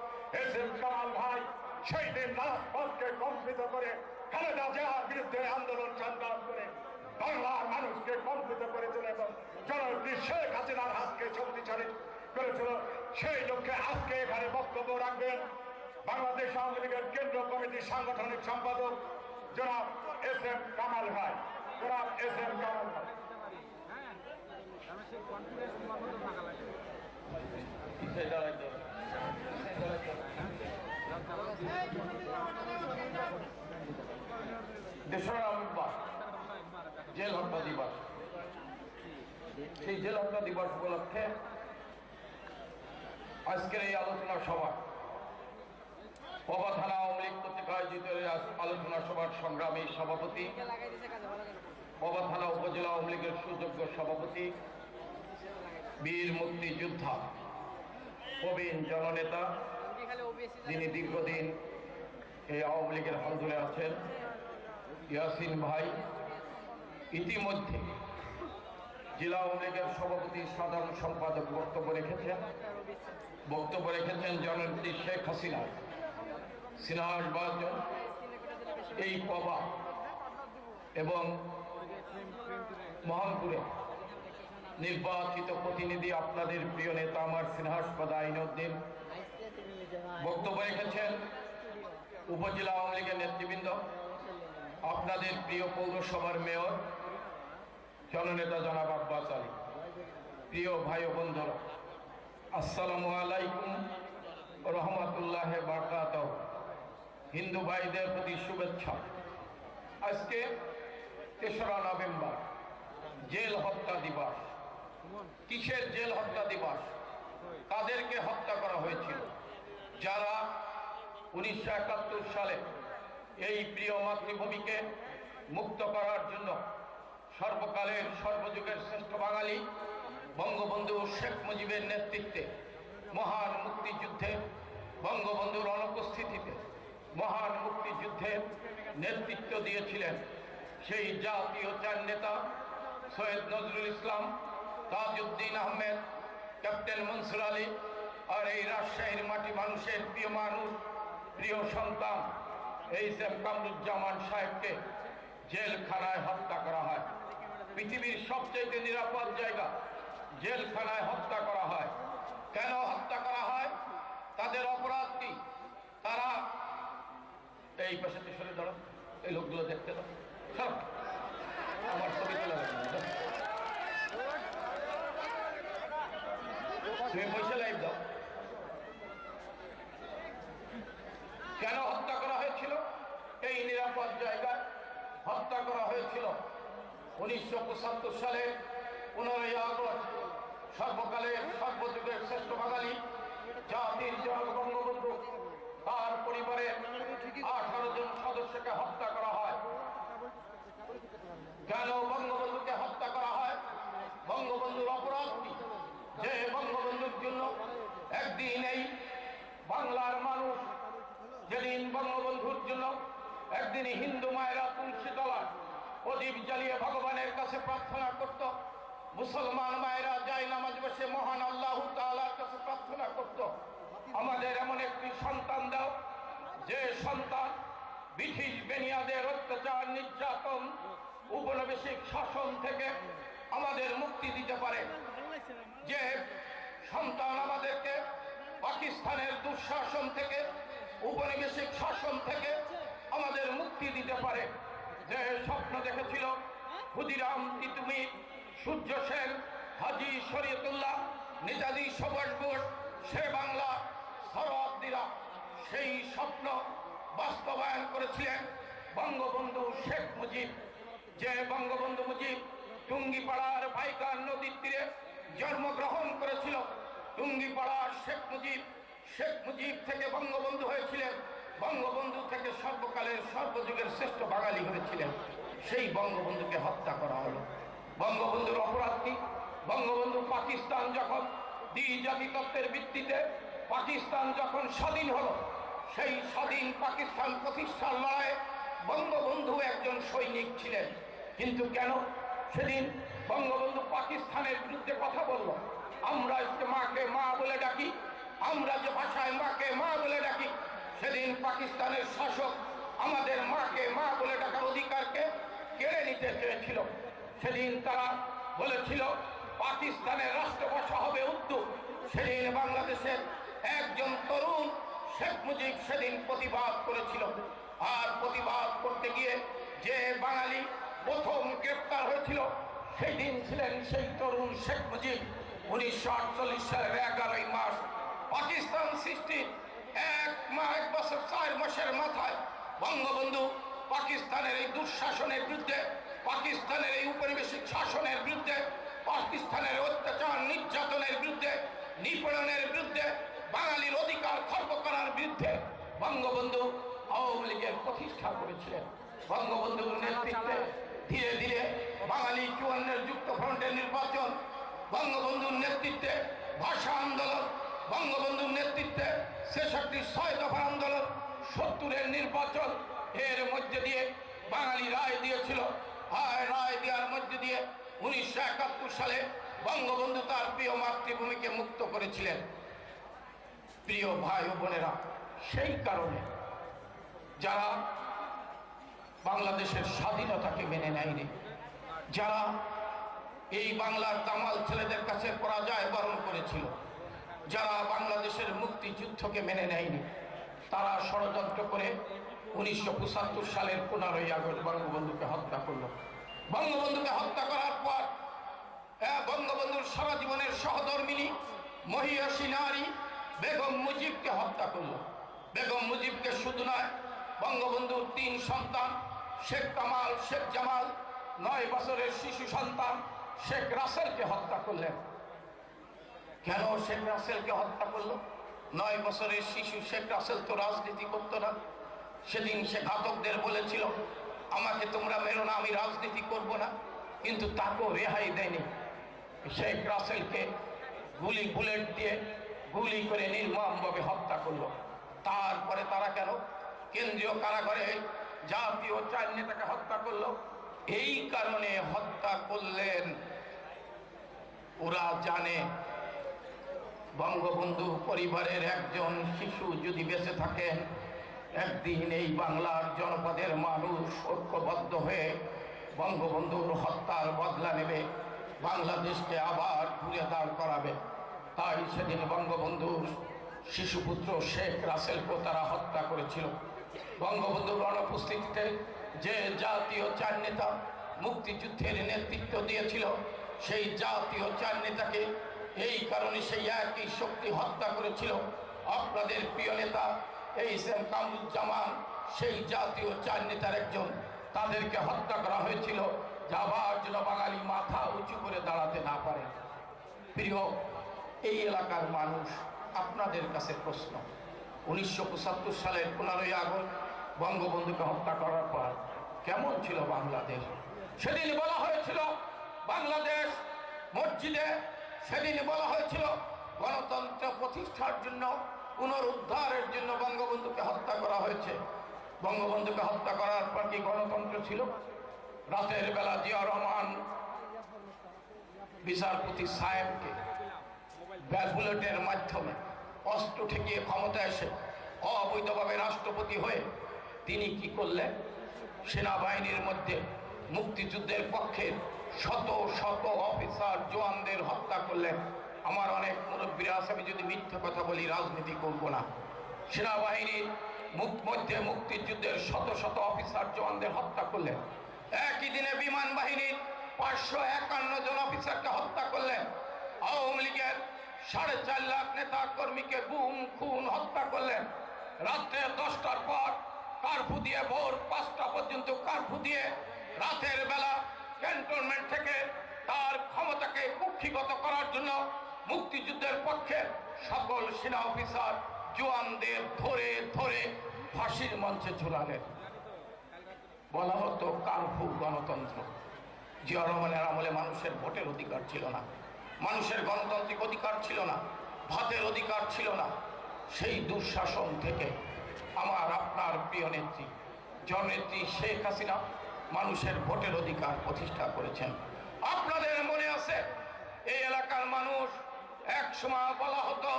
এস.এম. কামাল ভাই সেই দিন রাজপথকে কম্পিত করে খালেদা জিয়ার বিরুদ্ধে আন্দোলন সংগ্রাম করে বাংলার মানুষকে কম্পিত করেছিল এবং জননেত্রী শেখ হাসিনার হাতকে শক্তিশালী করেছিল। সেই লক্ষ্যে আজকে এখানে বক্তব্য রাখবেন বাংলাদেশ আওয়ামী লীগের কেন্দ্রীয় কমিটির সাংগঠনিক সম্পাদক জনাব এস.এম. কামাল ভাই। জনাব এস.এম. কামাল ভাই। দেশের নভেম্বর জেল হত্যা দিবস, সেই জেল হত্যা দিবস উপলক্ষে আজকের এই আলোচনা সভা পবা থানা আওয়ামী লীগ কর্তৃক আয়োজিত আলোচনা সভার সংগ্রামী সভাপতি, পবা থানা উপজেলা আওয়ামী লীগের সুযোগ্য সভাপতি, বীর মুক্তিযোদ্ধা, প্রবীণ জননেতা, যিনি দীর্ঘদিন এই আওয়ামী লীগের হালদুলে আছেন, ইয়াসিন ভাই। ইতিমধ্যে জেলা আওয়ামী লীগের সভাপতি সাধারণ সম্পাদক বক্তব্য রেখেছেন জননেত্রী শেখ হাসিনা সিনহাসবাজন এই পবা এবং মহানপুরে নির্বাচিত প্রতিনিধি আপনাদের প্রিয় নেতা আমার সিনহাসবাদ আইনউদ্দিন বক্তব্য রেখেছেন। উপজেলা আওয়ামী লীগের নেতৃবৃন্দ, আপনাদের প্রিয় পৌরসভার মেয়র জননেতা জনাব আব্বাস আলী, প্রিয় ভাই ও বন্ধুরা, আসসালামু আলাইকুম রহমতুল্লাহ বারাকাতুহু। হিন্দু ভাইদের প্রতি শুভেচ্ছা। আজকে 3রা নভেম্বর জেল হত্যা দিবস। কিসের জেল হত্যা দিবস? কাদেরকে হত্যা করা হয়েছিল? যারা 1971 সালে এই প্রিয় মাতৃভূমিকে মুক্ত করার জন্য সর্বকালের সর্বযুগের শ্রেষ্ঠ বাঙালি বঙ্গবন্ধু শেখ মুজিবের নেতৃত্বে মহান মুক্তিযুদ্ধে, বঙ্গবন্ধুর অনুপস্থিতিতে মহান মুক্তিযুদ্ধের নেতৃত্ব দিয়েছিলেন সেই জাতীয় 4 নেতা সৈয়দ নজরুল ইসলাম, তাজউদ্দিন আহমেদ, ক্যাপ্টেন মনসুর আলী আর এই রাজশাহীর মাটি মানুষের প্রিয় মানুষ, প্রিয় সন্তান এইচ.এম. কামরুজ্জামান সাহেবকে জেলখানায় হত্যা করা হয়। পৃথিবীর সবচেয়ে নিরাপদ জায়গা জেলখানায় হত্যা করা হয়। কেন হত্যা করা হয়? তাদের অপরাধ কি? তারা এই পাশে সরে ধরো, এই লোকগুলো দেখতে দাও, সব আমার ছবি তোলা তুমি পয়সা লাইভ দাও। কেন হত্যা করা হয়েছিল? এই নিরাপদ জায়গায় হত্যা করা হয়েছিল 1975 সালে 15ই আগস্ট সর্বকালের সর্বযুগের শ্রেষ্ঠ বাঙালি জাতির জনক বঙ্গবন্ধু তার পরিবারের 18 জন সদস্যকে হত্যা করা হয়। কেন বঙ্গবন্ধুকে হত্যা করা হয়? বঙ্গবন্ধুর অপরাধ প্রদীপ জ্বালিয়ে ভগবানের কাছে প্রার্থনা করত। মুসলমান মায়েরা যায় নামাজ বসে মহান আল্লাহ তাআলার কাছে প্রার্থনা করত, আমাদের এমন একটি সন্তান দাও যে সন্তান ব্রিটিশ বেনিয়াদের অত্যাচার, নির্যাতন, উপনিবেশিক শাসন থেকে আমাদের মুক্তি দিতে পারে, যে সন্তান আমাদেরকে পাকিস্তানের দুঃশাসন থেকে, উপনিবেশিক শাসন থেকে আমাদের মুক্তি দিতে পারে। যে স্বপ্ন দেখেছিল ক্ষুদিরাম তিতুমি, সূর্য সেন, হাজী শরীয়তুল্লাহ, নেতাজি সুভাষ বোস, সে বাংলা সরওয়ার্দীরা, সেই স্বপ্ন বাস্তবায়ন করেছিলেন বঙ্গবন্ধু শেখ মুজিব। যে বঙ্গবন্ধু মুজিব টুঙ্গিপাড়ার ভাইকার নদীর তীরে জন্মগ্রহণ করেছিল, টুঙ্গিপাড়ার শেখ মুজিব থেকে বঙ্গবন্ধু হয়েছিলেন, বঙ্গবন্ধু থেকে সর্বকালের সর্বযুগের শ্রেষ্ঠ বাঙালি হয়েছিলেন। সেই বঙ্গবন্ধুকে হত্যা করা হলো। বঙ্গবন্ধুর অপরাধ কি? বঙ্গবন্ধু পাকিস্তান যখন দ্বিজাতি তত্ত্বের ভিত্তিতে পাকিস্তান যখন স্বাধীন হলো, সেই স্বাধীন পাকিস্তান প্রতিষ্ঠার লড়াইয়ে বঙ্গবন্ধু একজন সৈনিক ছিলেন। কিন্তু কেন সেদিন বঙ্গবন্ধু পাকিস্তানের বিরুদ্ধে কথা বলল? আমরা মাকে মা বলে ডাকি, আমরা যে ভাষায় মাকে মা বলে ডাকি, সেদিন পাকিস্তানের শাসক আমাদের মাকে মা বলে ডাকার অধিকারকে কেড়ে নিতে চেয়েছিল। সেদিন তারা বলেছিল পাকিস্তানের রাষ্ট্রভাষা হবে উর্দু। সেদিন বাংলাদেশের একজন তরুণ শেখ মুজিব সেদিন প্রতিবাদ করেছিল। আর প্রতিবাদ করতে গিয়ে যে বাঙালি প্রথম গ্রেপ্তার হয়েছিল সেই দিন ছিলেন সেই তরুণ শেখ মুজিব। 1948 সালের 11ই মার্চ পাকিস্তান সৃষ্টির 1 বছর 4 মাসের মাথায় বঙ্গবন্ধু পাকিস্তানের এই দুঃশাসনের বিরুদ্ধে, পাকিস্তানের এই উপনিবেশিক শাসনের বিরুদ্ধে, পাকিস্তানের অত্যাচার নির্যাতনের বিরুদ্ধে, নিপীড়নের বিরুদ্ধে, বাঙালির অধিকার খর্ব করার বিরুদ্ধে বঙ্গবন্ধু আওয়ামী লীগের প্রতিষ্ঠা করেছিলেন। বঙ্গবন্ধুর নেতৃত্বে ধীরে ধীরে বাঙালি 54 যুক্ত ফ্রন্টের নির্বাচন, বঙ্গবন্ধুর নেতৃত্বে ভাষা আন্দোলন, বঙ্গবন্ধুর নেতৃত্বে 66 6 দফা আন্দোলন, 70-এর নির্বাচন, এর মধ্যে দিয়ে বাঙালি রায় দিয়েছিল। আর রায় দেওয়ার মধ্যে দিয়ে 1971 সালে বঙ্গবন্ধু তার প্রিয় মাতৃভূমিকে মুক্ত করেছিলেন। প্রিয় ভাই ও বোনেরা, সেই কারণে যারা বাংলাদেশের স্বাধীনতাকে মেনে নেয়নি, যারা এই বাংলার দামাল ছেলেদের কাছে পরাজয় বরণ করেছিল, যারা বাংলাদেশের মুক্তিযুদ্ধকে মেনে নেয়নি, তারা ষড়যন্ত্র করে 1975 সালের 15ই আগস্ট বঙ্গবন্ধুকে হত্যা করল। বঙ্গবন্ধুকে হত্যা করার পর বঙ্গবন্ধুর সারা জীবনের সহধর্মিনী মহিয়সী নারী বেগম মুজিবকে হত্যা করল। বেগম মুজিবকে শুধু নয়, বঙ্গবন্ধুর 3 সন্তান শেখ কামাল, শেখ জামাল, 9 বছরের শিশু সন্তান শেখ রাসেলকে হত্যা করলেন। কেন শেখ রাসেলকে হত্যা করলো? 9 বছরের শিশু শেখ রাসেল তো রাজনীতি করত না। সেদিন সে ঘাতকদের বলেছিল আমাকে তোমরা মেরো না, আমি রাজনীতি করব না, কিন্তু তাকেও রেহাই দেয়নি। শেখ রাসেলকে বুলেট দিয়ে গুলি করে নির্মমভাবে হত্যা করলো। তারপরে তারা কেন কেন্দ্রীয় কারাগারে জাতীয় 4 নেতাকে হত্যা করলো? এই কারণে হত্যা করলেন, ওরা জানে বঙ্গবন্ধু পরিবারের একজন শিশু যদি বেঁচে থাকেন, একদিন এই বাংলার জনপদের মানুষ ঐক্যবদ্ধ হয়ে বঙ্গবন্ধুর হত্যার বদলা নেবে, বাংলাদেশকে আবার ঘুরে দাঁড় করাবে। তাই সেদিন বঙ্গবন্ধুর শিশুপুত্র শেখ রাসেলকে তারা হত্যা করেছিল। বঙ্গবন্ধুর অনুপস্থিতিতে যে জাতীয় 4 নেতা মুক্তিযুদ্ধের নেতৃত্ব দিয়েছিল, সেই জাতীয় 4 নেতাকে এই কারণে সেই একই শক্তি হত্যা করেছিল। আপনাদের প্রিয় নেতা এইচ.এম. কামরুজ্জামান সেই জাতীয় 4 নেতার একজন। তাদেরকে হত্যা করা হয়েছিল যাবার জন্য বাঙালি মাথা উঁচু করে দাঁড়াতে না পারে। প্রিয় এই এলাকার মানুষ, আপনাদের কাছে প্রশ্ন, 1975 সালের 15ই আগস্ট বঙ্গবন্ধুকে হত্যা করার পর কেমন ছিল বাংলাদেশ? সেদিন বলা হয়েছিল বাংলাদেশ মসজিদে, সেদিন বলা হয়েছিল গণতন্ত্র প্রতিষ্ঠার জন্য, পুনরুদ্ধারের জন্য বঙ্গবন্ধুকে হত্যা করা হয়েছে। বঙ্গবন্ধুকে হত্যা করার পর কি গণতন্ত্র ছিল? রাতের বেলা জিয়া রহমান বিচারপতি সাহেবকে বুলেটের মাধ্যমে অস্ত্র ঠেকিয়ে ক্ষমতা এসে অবৈধভাবে রাষ্ট্রপতি হয়ে তিনি কি করলেন? সেনাবাহিনীর মধ্যে মুক্তিযুদ্ধের পক্ষে শত শত অফিসার জওয়ানদের হত্যা করলেন। আমার অনেক মুরব্বীরা আছে, আমি যদি মিথ্যে কথা বলি রাজনীতি করব না। সেনাবাহিনীর মধ্যে মুক্তিযুদ্ধের শত শত অফিসার জওয়ানদের হত্যা করলেন। একই দিনে বিমান বাহিনীর 551 জন অফিসারকে হত্যা করলেন। আওয়ামী লীগের 4.5 লাখ নেতা কর্মীকে গুম খুন হত্যা করলেন। রাত্রে 10টার পর কারফিউ দিয়ে ভোর 5টা পর্যন্ত কারফিউ দিয়ে রাতের বেলা ক্যান্টনমেন্ট থেকে তার ক্ষমতাকে কুক্ষিগত করার জন্য মুক্তিযুদ্ধের পক্ষে সকল সেনা অফিসার জওয়ানদের ধরে ধরে ফাঁসির মঞ্চে ঝুলালেন। বলা হতো কারফিউ গণতন্ত্র। জিয়া রহমানের আমলে মানুষের ভোটের অধিকার ছিল না, মানুষের গণতান্ত্রিক অধিকার ছিল না, ভাতের অধিকার ছিল না। সেই দুঃশাসন থেকে আমার আপনার প্রিয় নেত্রী জননেত্রী শেখ হাসিনা মানুষের ভোটের অধিকার প্রতিষ্ঠা করেছেন। আপনাদের মনে আছে এই এলাকার মানুষ এক সময় বলা হতো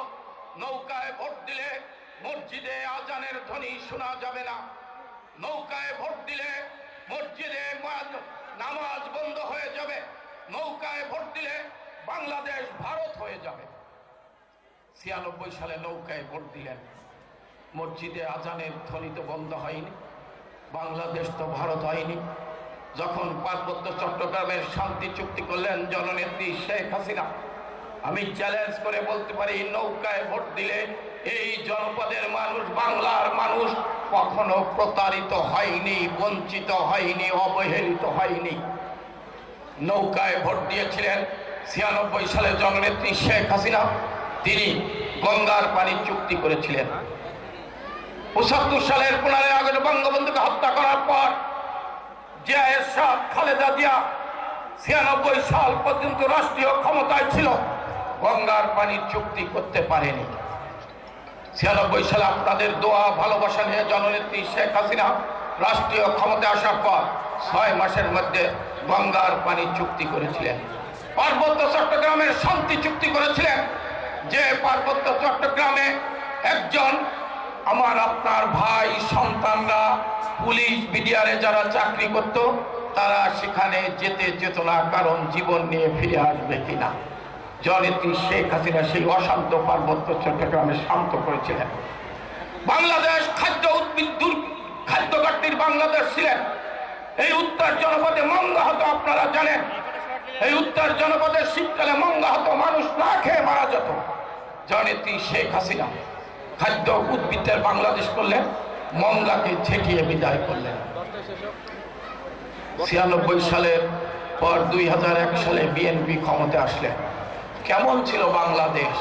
নৌকায় ভোট দিলে মসজিদে আজানের ধ্বনি শোনা যাবে না, নৌকায় ভোট দিলে মসজিদে নামাজ বন্ধ হয়ে যাবে, নৌকায় ভোট দিলে বাংলাদেশ ভারত হয়ে যাবে। 96 সালে নৌকায় ভোট দিলেন, মসজিদে আজানের ধ্বনি তো বন্ধ হয়নি, বাংলাদেশ তো ভারত হয়নি। যখন পার্বত্য চট্টগ্রামের শান্তি চুক্তি করলেন জননেত্রী শেখ হাসিনা, আমি চ্যালেঞ্জ করে বলতে পারি নৌকায় ভোট দিলে এই জনপদের মানুষ, বাংলার মানুষ কখনো প্রতারিত হয়নি, বঞ্চিত হয়নি, অবহেলিত হয়নি। নৌকায় ভোট দিয়েছিলেন 96 সালে জননেত্রী শেখ হাসিনা। তিনি গঙ্গার পানি চুক্তি করেছিলেন। 75 সালের 15 আগস্ট বঙ্গবন্ধুকে হত্যা করার পর জিয়া এরশাদ, খালেদা জিয়া 96 সাল পর্যন্ত রাষ্ট্রীয় ক্ষমতায় ছিল, গঙ্গার পানির চুক্তি করতে পারেনি। 96 সালে আপনাদের দোয়া ভালোবাসা নিয়ে জননেত্রী শেখ হাসিনা রাষ্ট্রীয় ক্ষমতায় আসার পর 6 মাসের মধ্যে গঙ্গার পানি চুক্তি করেছিলেন। পার্বত্য চট্টগ্রামের শান্তি চুক্তি করেছিলেন, যে পার্বত্য চট্টগ্রামে একজন আমার আপনার ভাই সন্তানরা পুলিশ বিডিআরে যারা চাকরি করত তারা সেখানে যেত না, কারণ জীবন নিয়ে ফিরে আসবে কিনা। জননেত্রী শেখ হাসিনা সেই অশান্ত পার্বত্য চট্টগ্রামে শান্ত করেছিলেন। বাংলাদেশ খাদ্য ঘাটতির বাংলাদেশ ছিলেন। এই উত্তর জনপদে মঙ্গা হতো, আপনারা জানেন এই উত্তর জনপদের শীতকালে মঙ্গা হতো, মানুষ না খেয়ে মারা যেত। জননেত্রী শেখ হাসিনা খাদ্য উদ্ভিদের বাংলাদেশ করলেন, মঙ্গাকে ছেটিয়ে বিদায় করলেন। 96 সালের পর 2001 সালে বিএনপি ক্ষমতায় আসলেন। কেমন ছিল বাংলাদেশ?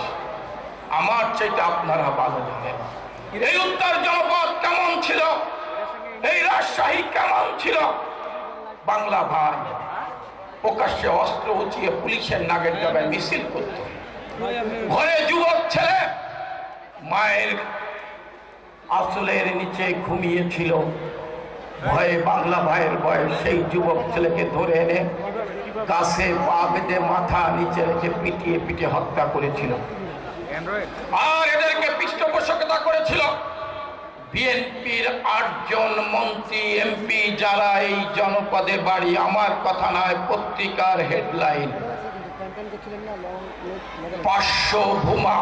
আমার চাইতে আপনারা ভালো জানেন। এই উত্তর জনপদ কেমন ছিল, এই রাজশাহী কেমন ছিল। বাংলা ভাই প্রকাশ্যে অস্ত্র উঁচিয়ে পুলিশের নাগের জায়গায় মিছিল করত। ঘরে যুবক ছেলে মায়ের আঁচলের নিচে ঘুমিয়েছিল, ভয়ে বাংলা ভাইয়ের ভয়ে সেই যুবক ছেলেকে ধরে এনে গাছে পা বেঁধে মাথা নিচে রেখে পিটিয়ে পিটিয়ে হত্যা করেছিল। আর এদেরকে পৃষ্ঠপোষকতা করেছিল বিএনপির 8 জন মন্ত্রী এমপি, যারা এই জনপদে বাড়ি। আমার কথা নয়, পত্রিকার হেডলাইন। 500 বোমা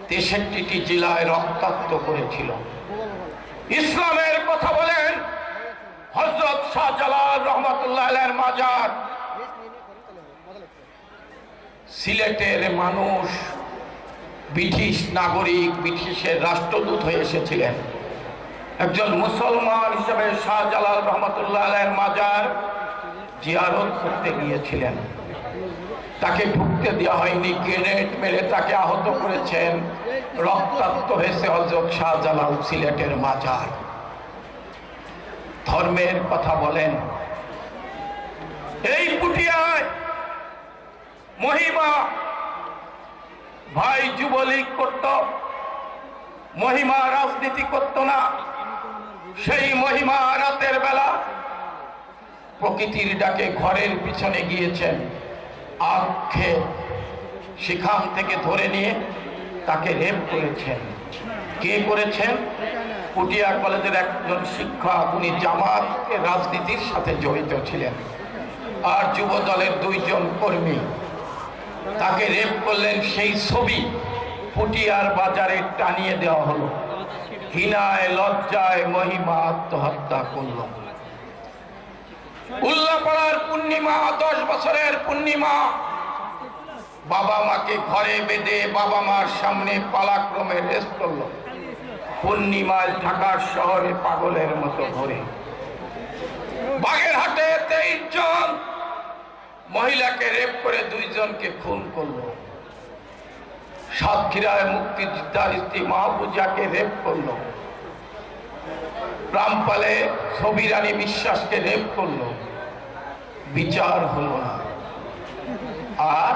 63টি জেলায় রক্তাক্ত করেছিল। ইসলামের কথা বলেন হযরত শাহজালাল রহমাতুল্লাহ আলাইহির মাজার। সিলেটের মানুষ ব্রিটিশ নাগরিক, ব্রিটিশের রাষ্ট্রদূত হয়ে এসেছিলেন। একজন মুসলমান হিসেবে শাহজালাল রহমাতুল্লাহ আলাইহির মাজার জিয়ারত করতে গিয়েছিলেন। তাকে ঢুকতে দেওয়া হয়নি, গ্রেনেড মেরে তাকে আহত করেছেন, রক্তাক্ত হয়েছে হযরত শাহজালাল সিলেটের মাজার। ধর্মের কথা বলেন, এই পুঠিয়ায় মহিমা ভাই যুবলীগ করত, মহিমা রাজনীতি করত না। সেই মহিমা রাতের বেলা প্রকৃতির ডাকে ঘরের পিছনে গিয়েছেন, আখ খেয়ে সেখান থেকে ধরে নিয়ে তাকে রেপ করেছেন। কে করেছেন? পুটিয়া কলেজের একজন শিক্ষক, উনি জামাত রাজনীতির সাথে জড়িত ছিলেন, আর যুব দলের 2 জন কর্মী তাকে রেপ করলেন। সেই ছবি পুটিয়ার বাজারে টানিয়ে দেওয়া হলো। ঘৃণায় লজ্জায় মহিমা আত্মহত্যা করল। উল্লাপাড়ার পূর্ণিমা, 10 বছরের পূর্ণিমা, বাবা মাকে ঘরে বেঁধে বাবা মার সামনে পালাক্রমে রেস করলো। পূর্ণিমায় ঢাকার শহরে পাগলের মতো ঘুরে। বাগেরহাটে 23 জন মহিলাকে রেপ করে 2 জনকে খুন করলো। সাতক্ষীরায় মুক্তিযোদ্ধার স্ত্রী মাহবুজাকে রেপ করলো। রামপালে ছবি রানী বিশ্বাসকে রেপ করলো। বিচার হলো না। আর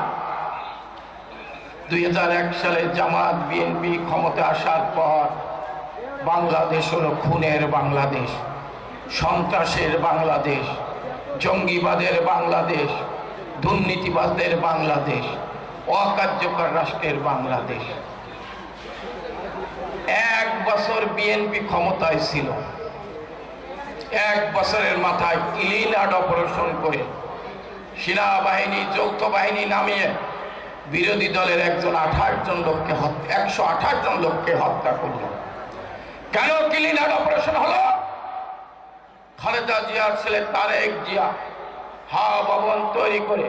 2001 সালে জামাত বিএনপি ক্ষমতা আসার পর বাংলাদেশ হলো খুনের বাংলাদেশ, সন্ত্রাসের বাংলাদেশ, জঙ্গিবাদের বাংলাদেশ, দুর্নীতিবাদদের বাংলাদেশ, অকার্যকর রাষ্ট্রের বাংলাদেশ। 1 বছর বিএনপি ক্ষমতায় ছিল। 1 বছরের মাথায় ক্লিন আউট অপারেশন করে সেনাবাহিনী, যৌথ বাহিনী নামিয়ে বিরোধী দলের 128 জন লোককে 128 জন লোককে হত্যা করল। কেন ক্লিন আউট অপারেশন হলো? খালেদা জিয়ার ছেলে তারেক জিয়া হাওয়া ভবন তৈরি করে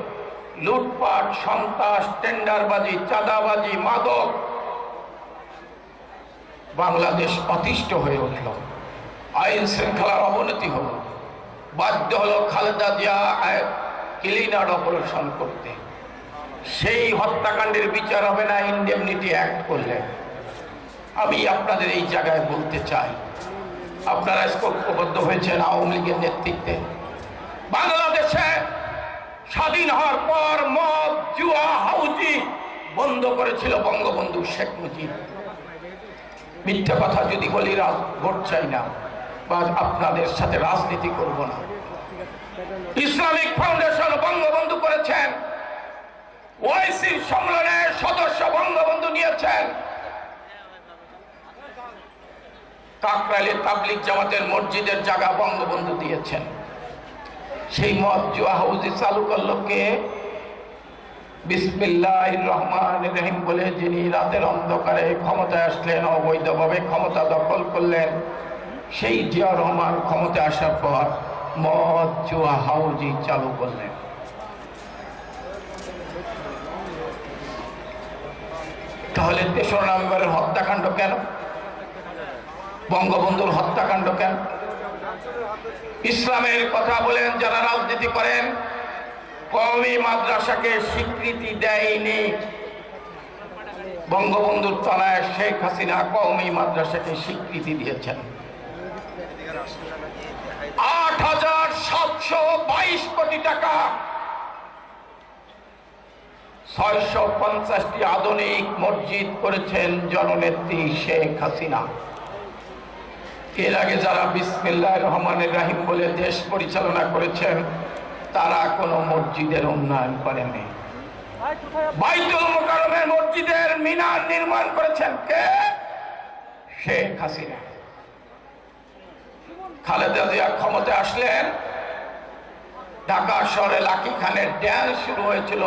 লুটপাট, সন্ত্রাস, টেন্ডারবাজি, চাঁদাবাজি, মাদক, বাংলাদেশ অতিষ্ঠ হয়ে উঠল। আইন শৃঙ্খলার অবনতি হলো। বাধ্য হলো Khaleda Zia clean out operation করতে। সেই হত্যাকাণ্ডের বিচার হবে না ইনডেমনিটি অ্যাক্ট করলে। আমি আপনাদের এই জায়গায় বলতে চাই, আপনারা ঐক্যবদ্ধ হয়েছেন আওয়ামী লীগের নেতৃত্বে। বাংলাদেশে স্বাধীন হওয়ার পর মদ, জুয়া, হাউজি বন্ধ করেছিল বঙ্গবন্ধু শেখ মুজিব। মিথ্যা কথা যদি বলি ভোট চাই না বা আপনাদের সাথে রাজনীতি করব না। ইসলামিক ফাউন্ডেশন বঙ্গবন্ধু করেছেন, ওআইসির সম্মেলনের সদস্য বঙ্গবন্ধু নিয়েছেন, কাকরাইলে তাবলিগ জামাতের মসজিদের জায়গা বঙ্গবন্ধু দিয়েছেন। সেই মদ, জুয়া, হাউজি চালু করলো কে? বিসমিল্লাহির রহমানির রহিম বলে যিনি রাতের অন্ধকারে ক্ষমতায় আসলেন, অবৈধভাবে ক্ষমতা দখল করলেন, সেই জিয়া রহমান ক্ষমতায় আসার পর মদ, জুয়া, হাউজি চালু করলেন। তাহলে 3রা নভেম্বরের হত্যাকাণ্ড কেন? বঙ্গবন্ধুর হত্যাকাণ্ড কেন? ইসলামের কথা বলেন যারা রাজনীতি করেন, কওমি মাদ্রাসাকে স্বীকৃতি দেয়নি। বঙ্গবন্ধুর তলায় শেখ হাসিনা কওমি মাদ্রাসাকে স্বীকৃতি দিয়েছেন। 8,722 কোটি টাকা, 650টি আধুনিক মসজিদ করেছেন জননেত্রী শেখ হাসিনা। এর আগে যারা বিসমিল্লাহির রহমানির রহিম বলে দেশ পরিচালনা করেছেন তারা কোনো মসজিদের উন্নয়ন করেনি। বাইতুল মুকাররমের মসজিদের মিনার নির্মাণ করেছেন কে? শেখ হাসিনা। খালেদা জিয়া ক্ষমতায় আসলেন, ঢাকা শহরে লাকি খানের ড্যান্স শুরু হয়েছিল,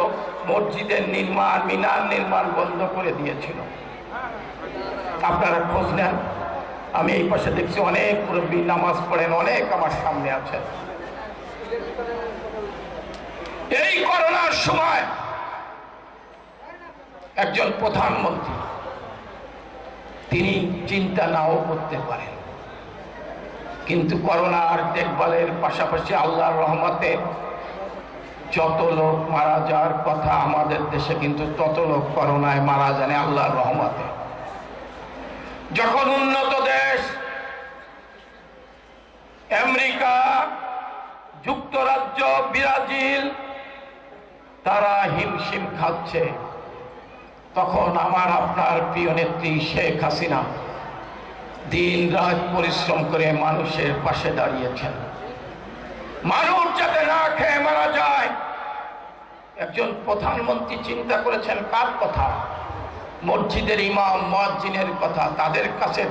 মসজিদের নির্মাণ, মিনার নির্মাণ বন্ধ করে দিয়েছিল। আপনারা খোঁজ নেন। আমি এই পাশে দেখছি অনেক মুরব্বী নামাজ পড়েন, অনেক আমার সামনে আছেন। এই করোনার সময় একজন প্রধানমন্ত্রী, তিনি চিন্তা নাও করতে পারেন, কিন্তু করোনার দেখভালের পাশাপাশি আল্লাহর রহমতে যত লোক মারা যাওয়ার কথা আমাদের দেশে কিন্তু তত লোক করোনায় মারা যান আল্লাহর রহমতে। যখন উন্নত দেশ আমেরিকা, যুক্তরাজ্য, ব্রাজিল তারা হিমশিম খাচ্ছে, তখন আমার আপনার প্রিয় নেত্রী শেখ হাসিনা দিন রাত পরিশ্রম করে মানুষের পাশে দাঁড়িয়েছেন। মানুষ যাতে না খেয়ে মারা যায়। একজন প্রধানমন্ত্রী চিন্তা করেছেন কার কথা? মসজিদের ইমাম মুয়াজ্জিনের কথা। তাদের কাছে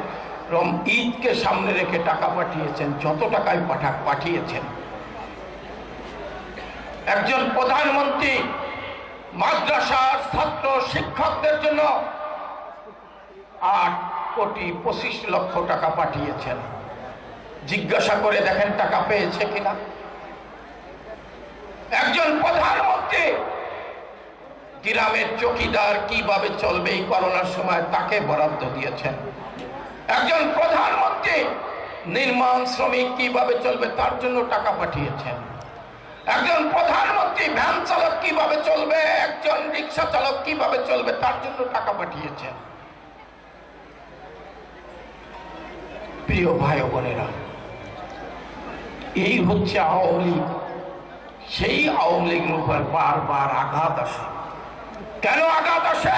ঈদকে সামনে রেখে টাকা পাঠিয়েছেন, যত টাকায় পাঠিয়েছেন। একজন প্রধানমন্ত্রী মাদ্রাসার ছাত্র শিক্ষকদের জন্য 8,25,00,000 টাকা পাঠিয়েছেন। জিজ্ঞাসা করে দেখেন টাকা পেয়েছে কিনা। একজন প্রধানমন্ত্রী গ্রামের চৌকিদার কিভাবে চলবে এই করোনার সময় তাকে বরাদ্দ দিয়েছেন। একজন প্রধানমন্ত্রী নির্মাণ শ্রমিক কিভাবে চলবে তার জন্য টাকা পাঠিয়েছেন। একজন প্রধানমন্ত্রী ভ্যান চালক কিভাবে চলবে, একজন রিক্সা চালক কিভাবে চলবে তার জন্য টাকা পাঠিয়েছেন। প্রিয় ভাই ও বোনেরা, এই হচ্ছে আওয়ামী লীগ। সেই আওয়ামী লীগের উপর বারবার আঘাত আসে। কেন আঘাত আসে?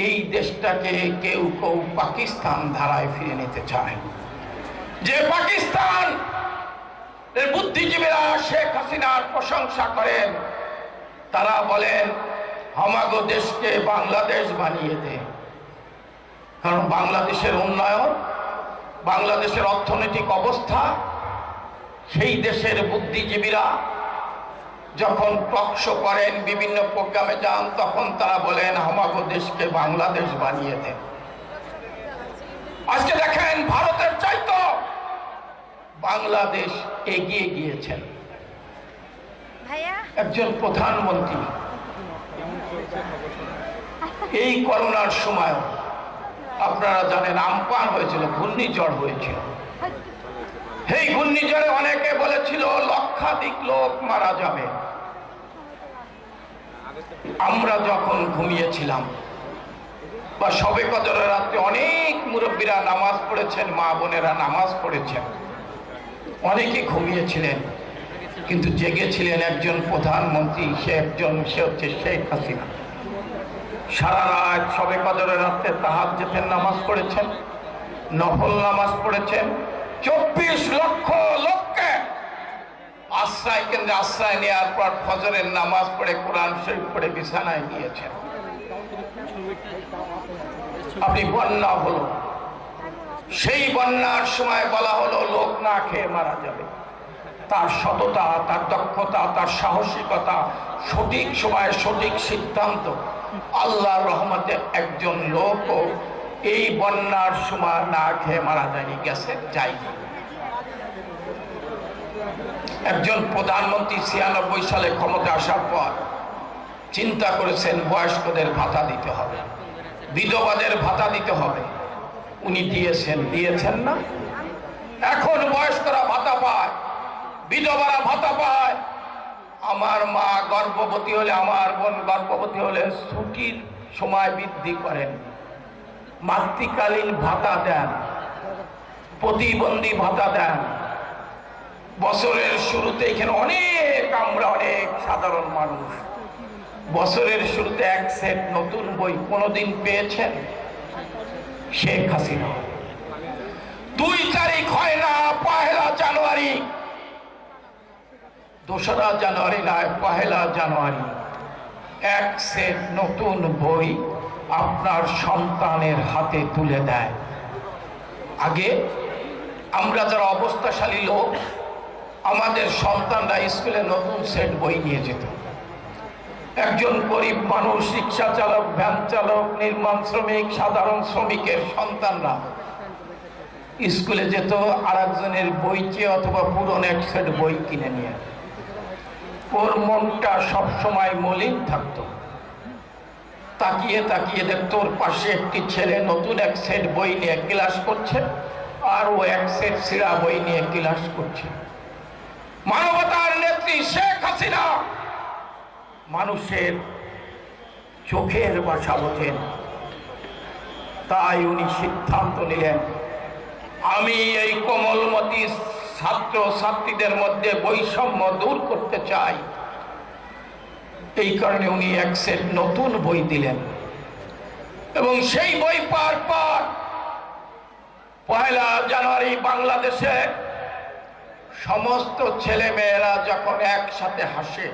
এই দেশটাকে কেউ কেউ পাকিস্তান ধারায় ফিরে নিতে চায়। যে পাকিস্তান বুদ্ধিজীবীরা শেখ হাসিনার প্রশংসা করেন, তারা বলেন আমাগো দেশকে বাংলাদেশ বানিয়ে দে। কারণ বাংলাদেশের উন্নয়ন, বাংলাদেশের অর্থনৈতিক অবস্থা, সেই দেশের বুদ্ধিজীবীরা যখন টকশো করেন, বিভিন্ন প্রোগ্রামে যান, তখন তারা বলেন আমাগো দেশকে বাংলাদেশ বানিয়ে দেন। আজকে দেখেন ভারতের চাইতো বাংলাদেশ এগিয়ে গিয়েছেন। একজন প্রধানমন্ত্রী এই করোনার সময় আপনারা জানেন আমপান হয়েছিল, ঘূর্ণিঝড় হয়েছিল। এই ঘূর্ণিঝড়ে অনেকে বলেছিল লক্ষাধিক লোক মারা যাবে। আমরা যখন ঘুমিয়েছিলাম বা শবে কদরের রাতে অনেক মুরব্বীরা নামাজ পড়েছেন, মা বোনেরা নামাজ পড়েছেন, অনেকে ঘুমিয়েছিলেন, কিন্তু জেগেছিলেন একজন প্রধানমন্ত্রী। সে হচ্ছে শেখ হাসিনা। সারা রাত শবে কদরের রাতে তাহাজ্জুদের নামাজ পড়েছেন, নফল নামাজ পড়েছেন। 24 লক্ষ লোককে আশ্রয় কেন্দ্রে আশ্রয় নেওয়ার পর ফজরের নামাজ পড়ে কোরআন শরীফ পড়ে বিছানায় নিয়েছেন। আপনি বন্যা হলো, সেই বন্যার সময় বলা হলো লোক না খেয়ে মারা যাবে। তার সততা, তার দক্ষতা, তার সাহসিকতা, সঠিক সময়ে সঠিক সিদ্ধান্ত, আল্লাহর রহমতে একজন লোকও এই বন্যার সময় না খেয়ে মারা যায়নি, গেছে যায়নি। একজন প্রধানমন্ত্রী 96 সালে ক্ষমতা আসার পর চিন্তা করেছেন বয়স্কদের ভাতা দিতে হবে, বিধবাদের ভাতা দিতে হবে। উনি দিয়েছেন না? এখন বয়স্করা ভাতা পায়, বিধবারা ভাতা পায়। আমার মা গর্ভবতী হলে, আমার বোন গর্ভবতী হলে ছুটির সময় বৃদ্ধি করেন, মাতৃকালীন ভাতা দেন, প্রতিবন্ধী ভাতা দেন। বছরের শুরুতে এখানে আমরা অনেক সাধারণ মানুষ বছরের শুরুতে এক সেট নতুন বই কোনোদিন পেয়েছেন? শেখ হাসিনা 2 তারিখ হয় না, 1 জানুয়ারি, 2রা জানুয়ারি নয়, 1 জানুয়ারি এক সেট নতুন বই আপনার সন্তানের হাতে তুলে দেয়। আগে আমরা যারা অবস্থাশালী লোক, আমাদের সন্তানরা স্কুলে নতুন সেট বই নিয়ে যেত। একজন গরিব মানুষ, রিক্সা চালক, ভ্যান চালক, নির্মাণ শ্রমিক, সাধারণ শ্রমিকের সন্তানরা স্কুলে যেত আরেকজনের বই চেয়ে অথবা পুরনো এক সেট বই কিনে নিয়ে। ওর মনটা সবসময় মলিন থাকতো। তাকিয়ে তাকিয়ে দেখতো ওর পাশে একটি ছেলে নতুন এক সেট বই নিয়ে ক্লাস করছে, আর ও এক সেট ছিঁড়া বই নিয়ে ক্লাস করছে। মানবতার নেত্রী শেখ হাসিনা মানুষের চোখের ভাষা বোঝেন, তাই উনি সিদ্ধান্ত নিলেন আমি এই কোমলমতি ছাত্র ছাত্রীদের মধ্যে বৈষম্য দূর করতে চাই। এই কারণে উনি এক সেট নতুন বই দিলেন এবং সেই বই পাওয়ার পর 1 জানুয়ারি বাংলাদেশে সমস্ত ছেলে মেয়েরা যখন একসাথে হাসে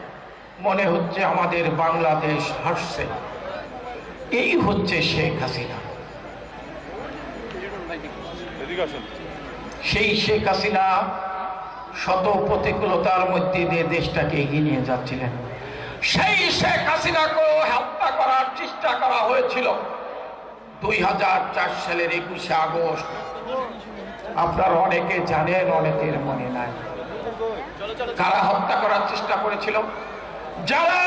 মনে হচ্ছে আমাদের বাংলাদেশ হাসছে। এই হচ্ছে শেখ হাসিনা। সেই শেখ হাসিনা শত প্রতিকূলতার মধ্যে দিয়ে দেশটাকে এগিয়ে নিয়ে যাচ্ছিলেন। সেই শেখ হাসিনাকেও হত্যা করার চেষ্টা করা হয়েছিল 2004 সালের 21শে আগস্ট। আপনারা অনেকে জানেন, অনেকের মনে নাই। কারা হত্যা করার চেষ্টা করেছিল? যারা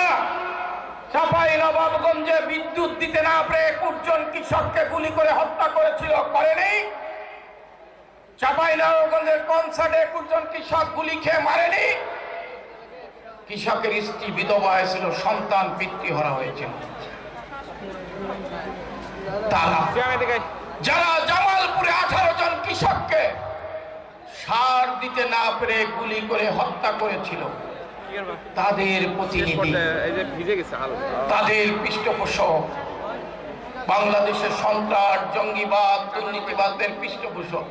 চাঁপাইনবাবগঞ্জে বিদ্যুৎ দিতে না পেরে 21 জন কৃষককে গুলি করে হত্যা করেছিল, করেনি? চাঁপাইনবাবগঞ্জের কনসার্টে 21 জন কৃষক গুলি খেয়ে মারেনি? কৃষকের স্ত্রী বিধবা হয়েছিল, সন্তান পিতৃহারা হয়েছিল। তারা যারা জামালপুরে 18 জন কৃষককে সার দিতে না পেরে গুলি করে হত্যা করেছিল, তাদের প্রতিনিধি, তাদের পৃষ্ঠপোষক, বাংলাদেশের সন্ত্রাস, জঙ্গিবাদ, দুর্নীতিবাদদের পৃষ্ঠপোষক,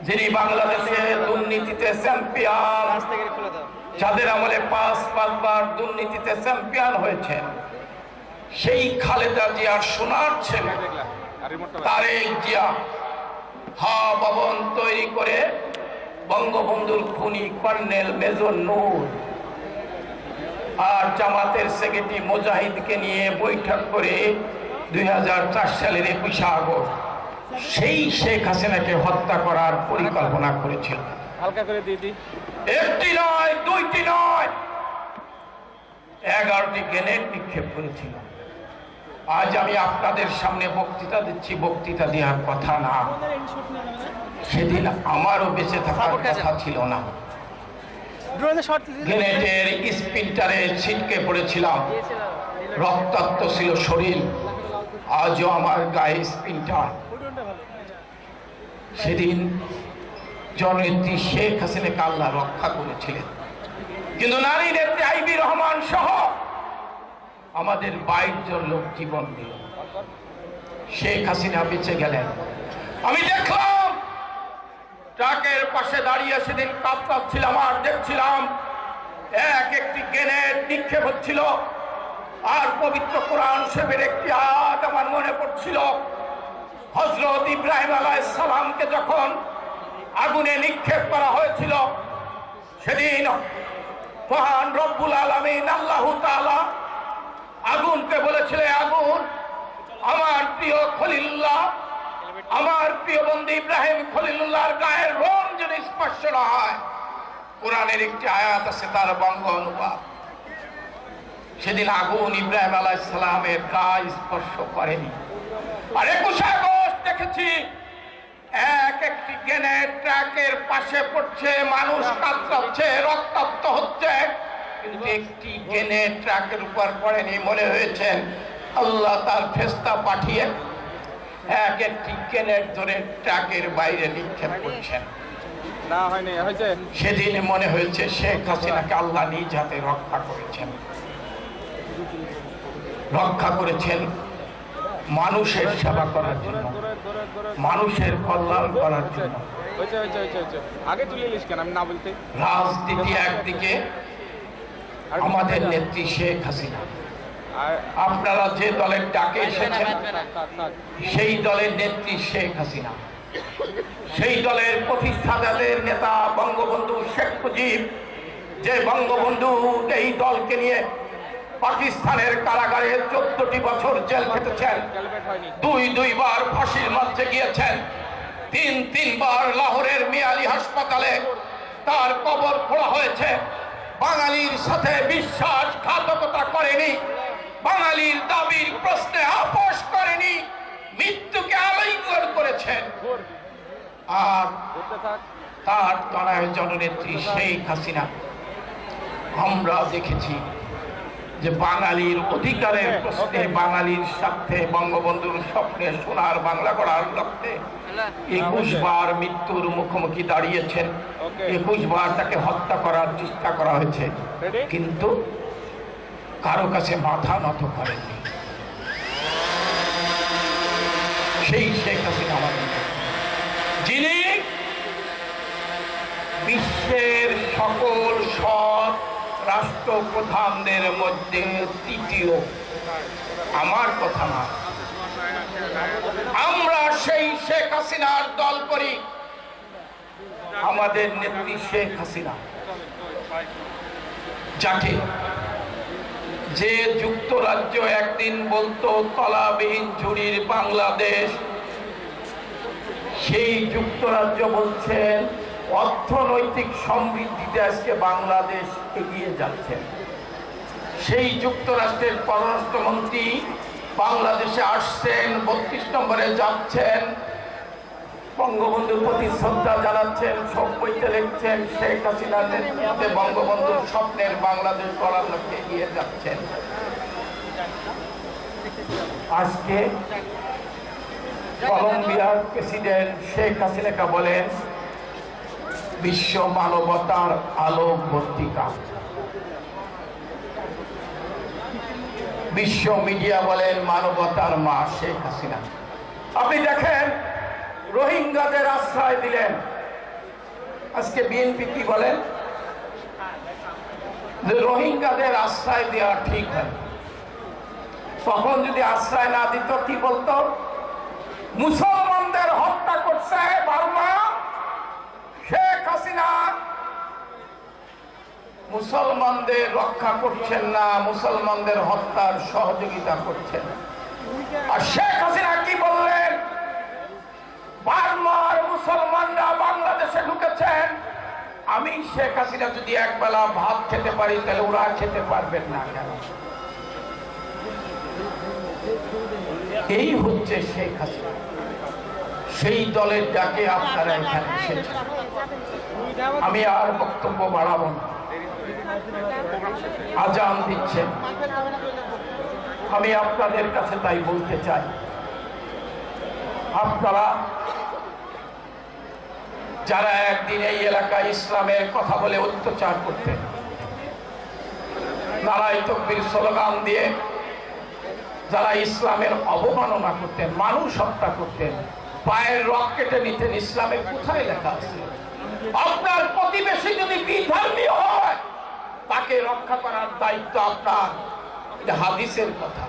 যিনি বাংলাদেশে দুর্নীতিতে চ্যাম্পিয়ন, যাদের আমলে 5 বার দুর্নীতিতে চ্যাম্পিয়ন হয়েছেন, সেই খালেদা জিয়ার সোনার ছেলে তারেক জিয়া ভবন তৈরি করে বঙ্গবন্ধুর খুনি কর্নেল মেজর নূর আর জামাতের সেক্রেটারি মুজাহিদকে নিয়ে বৈঠক করে 2004 সালের 21শে আগস্ট সেই শেখ হাসিনাকে হত্যা করার পরিকল্পনা করেছিল। একটি নয়, দুইটি নয়, 11টি গ্রেনেড নিক্ষেপ করেছিল। আজ আমি আপনাদের সামনে বক্তৃতা দিচ্ছি, বক্তৃতা দেওয়ার কথা না। সেদিন আমারও বেঁচে থাকার কথা ছিল না। গ্রেনেডের স্পিনটারে ছিটকে পড়েছিলাম, রক্তাক্ত ছিল শরীর। আজও আমার গায়ে স্পিনটার। সেদিন জননেত্রী শেখ হাসিনাকে আল্লাহ রক্ষা করেছিলেন, কিন্তু নারী নেত্রী আইবি রহমান সহ আমাদের 22 জন লোক জীবন দিল। শেখ হাসিনা বেঁচে গেলেন। আমি দেখলাম ট্রাকের পাশে দাঁড়িয়ে সেদিন কাঁপছিলাম আর দেখছিলাম একটি গ্রেনেড নিক্ষেপ হচ্ছিল। আর পবিত্র কোরআন শরীফের একটি আয়াত আমার মনে পড়ছিল। হযরত ইব্রাহিম আলাইহিস সালামকে যখন আগুনে নিক্ষেপ করা হয়েছিল, সেদিন মহান রব্বুল আলামিন আল্লাহ তাআলা আগুনকে বলেছিলেন, আগুন আমার প্রিয় খলিলুল্লাহ, আমার প্রিয় বন্ধু ইব্রাহিম খলিলুল্লাহর গায়ের রং যদি স্পর্শ না হয়। কোরআনের একটি আয়াত আছে, তার বঙ্গ অনুবাদ। সেদিন আগুন ইব্রাহিম আলাইহিস সালামের গায়ে স্পর্শ করেনি। আর 21শে আগস্ট দেখেছি একটি গ্রেনেড ট্রাকের পাশে পড়ছে, মানুষ কাতরাচ্ছে, রক্তাক্ত হচ্ছে, কিন্তু একটি গ্রেনেড ট্রাকের উপর পড়েনি। মনে হয়েছে আল্লাহ তার ফেরেশতা পাঠিয়ে একটি গ্রেনেড ধরে ট্রাকের বাইরে নিক্ষেপ করছেন। সেদিন মনে হয়েছে শেখ হাসিনাকে আল্লাহ নিজ হাতে রক্ষা করেছেন, রক্ষা করেছেন মানুষের সেবা করার জন্য, মানুষের কল্যাণ করার জন্য। রাজনীতি একদিকে, আমাদের নেত্রী শেখ হাসিনা। আপনারা যে দলের ডাকে এসেছেন সেই দলের নেত্রী শেখ হাসিনা, সেই দলের প্রতিষ্ঠাতাদের নেতা বঙ্গবন্ধু শেখ মুজিব, যে বঙ্গবন্ধু এই দলকে নিয়ে পাকিস্তানের কারাগারে 14টি বছর জেল খেটেছেন, 2 বার ফাঁসির মঞ্চে গিয়েছেন, 3 বার লাহোরের মিয়ালি হাসপাতালে তার কবর খোঁড়া হয়েছে। বাঙালির সাথে বিশ্বাসঘাতকতা করেনি, বাঙালির দাবির প্রশ্নে আপোষ করেনি, মৃত্যুকে আলিঙ্গন করেছেন। আর তার তনয় জননেত্রী শেখ হাসিনা, আমরা দেখেছি যে বাঙালির অধিকারের প্রশ্নে, বাঙালির স্বার্থে, বঙ্গবন্ধুর স্বপ্নে সোনার বাংলা গড়ার লক্ষ্যে 21 বার মৃত্যুর মুখোমুখি দাঁড়িয়েছেন। 21 বার তাকে হত্যা করার চেষ্টা করা হয়েছে, কিন্তু কারো কাছে মাথা নত করেননি। সেই শেখ হাসিনা আমাদের, যিনি বিশ্ব সকল সৎ রাষ্ট্রপ্রধানদের মধ্যে তৃতীয়। আমার কথা না, আমরা সেই শেখ হাসিনার দল করি। আমাদের নেত্রী শেখ হাসিনা, যাকে যে যুক্তরাজ্য একদিন বলতো তলাবিহীন ঝুড়ির বাংলাদেশ, সেই যুক্তরাজ্য বলছেন অর্থনৈতিক সমৃদ্ধিতে আজকে বাংলাদেশ এগিয়ে যাচ্ছে। সেই যুক্তরাষ্ট্রের পররাষ্ট্রমন্ত্রী বাংলাদেশে আসছেন, 32 নম্বরে যাচ্ছেন, বঙ্গবন্ধুর প্রতি শ্রদ্ধা জানাচ্ছেন, সব বইতে লিখছেন শেখ হাসিনার নেতৃত্বে বঙ্গবন্ধুর স্বপ্নের বাংলাদেশ গড়ার লক্ষ্যে এগিয়ে যাচ্ছেন। আজকে কলম্বিয়ার প্রেসিডেন্ট শেখ হাসিনাকে বলেন বিশ্ব মানবতার আলোকবর্তিকা, বিশ্ব মিডিয়া বলেন মানবতার মা শেখ হাসিনা। আপনি দেখেন রোহিঙ্গাদের আশ্রয় দিলেন, আজকে বিএনপি কি বলেন যে রোহিঙ্গাদের আশ্রয় দেওয়া ঠিক হয়। তখন যদি আশ্রয় না দিত কি বলতো? মুসলমানদের হত্যা করছে বার্মা, শেখ হাসিনা মুসলমানদের রক্ষা করছেন না, মুসলমানদের হত্যার সহযোগিতা করছেন। আর শেখ হাসিনা কি বললেন? বার্মার মুসলমানরা বাংলাদেশে ঢুকেছেন, আমি শেখ হাসিনা যদি একবেলা ভাত খেতে পারি তাহলে ওরা খেতে পারবেন না কেন? এই হচ্ছে শেখ হাসিনা। সেই দলের ডাকে আপনারা এখানে এসেছেন। আমি আর বক্তব্য বাড়াবো না, আজান দিচ্ছেন। আমি আপনাদের কাছে তাই বলতে চাই, আপনারা যারা একদিন এই এলাকায় ইসলামের কথা বলে অত্যাচার করতেন, নারায়ে তাকবীর স্লোগান দিয়ে যারা ইসলামের অবমাননা করতেন, মানুষ হত্যা করতেন, পায়ের রক কেটে নিতেন, ইসলামের কোথায় লেখা আছে? আপনার প্রতিবেশী যদি বিধর্মী হয় তাকে রক্ষা করার দায়িত্ব আপনার। এটা হাদিসের কথা,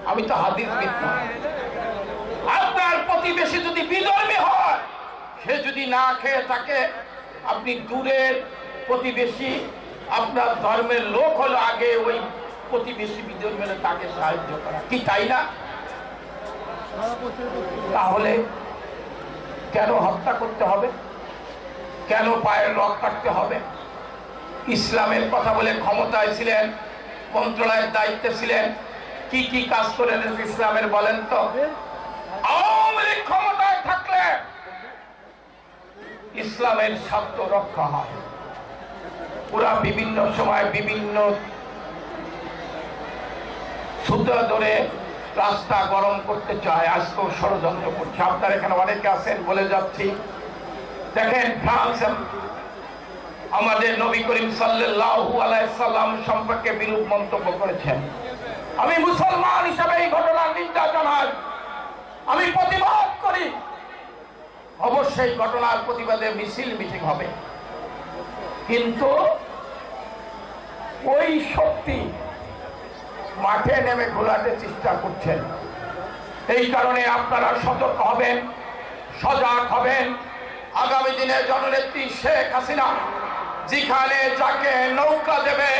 আমি তো হাদিসবিদ না। আপনার প্রতিবেশী যদি বিধর্মী হয়, সে যদি না খেয়ে থাকে, আপনি দূরের প্রতিবেশী, আপনার ধর্মের লোক হলো আগে ওই প্রতিবেশী বিধর্মী তাকে সাহায্য করা, কি তাই না? তাহলে কেন হত্যা করতে হবে? কেন পায়ের রক কাটতে হবে? ইসলামের কথা বলে ক্ষমতায় ছিলেন, মন্ত্রণালয়ের দায়িত্বে ছিলেন, কি কি কাজ করেন ইসলামের বলেন তো? আওয়ামী লীগ ক্ষমতায় থাকলে ইসলামের স্বার্থ রক্ষা হয়। ওরা বিভিন্ন সময় বিভিন্ন সূত্র ধরে রাস্তা গরম করতে চায়, আজকেও ষড়যন্ত্র করছে। আপনার এখানে অনেকে আছেন, বলে যাচ্ছি, দেখেন ফ্রান্স আমাদের নবী করিম সাল্লাল্লাহু আলাইহি সাল্লাম সম্পর্কে বিরূপ মন্তব্য করেছেন। আমি মুসলমান হিসেবে এই ঘটনার নিন্দা জানাই, আমি প্রতিবাদ করি। অবশ্যই ঘটনার প্রতিবাদে মিছিল মিটিং হবে, কিন্তু ওই শক্তি মাঠে নেমে ঘোলাতে চেষ্টা করছেন। এই কারণে আপনারা সতর্ক হবেন, সজাগ হবেন। আগামী দিনে জননেত্রী শেখ হাসিনা যেখানে যাকে নৌকা দেবে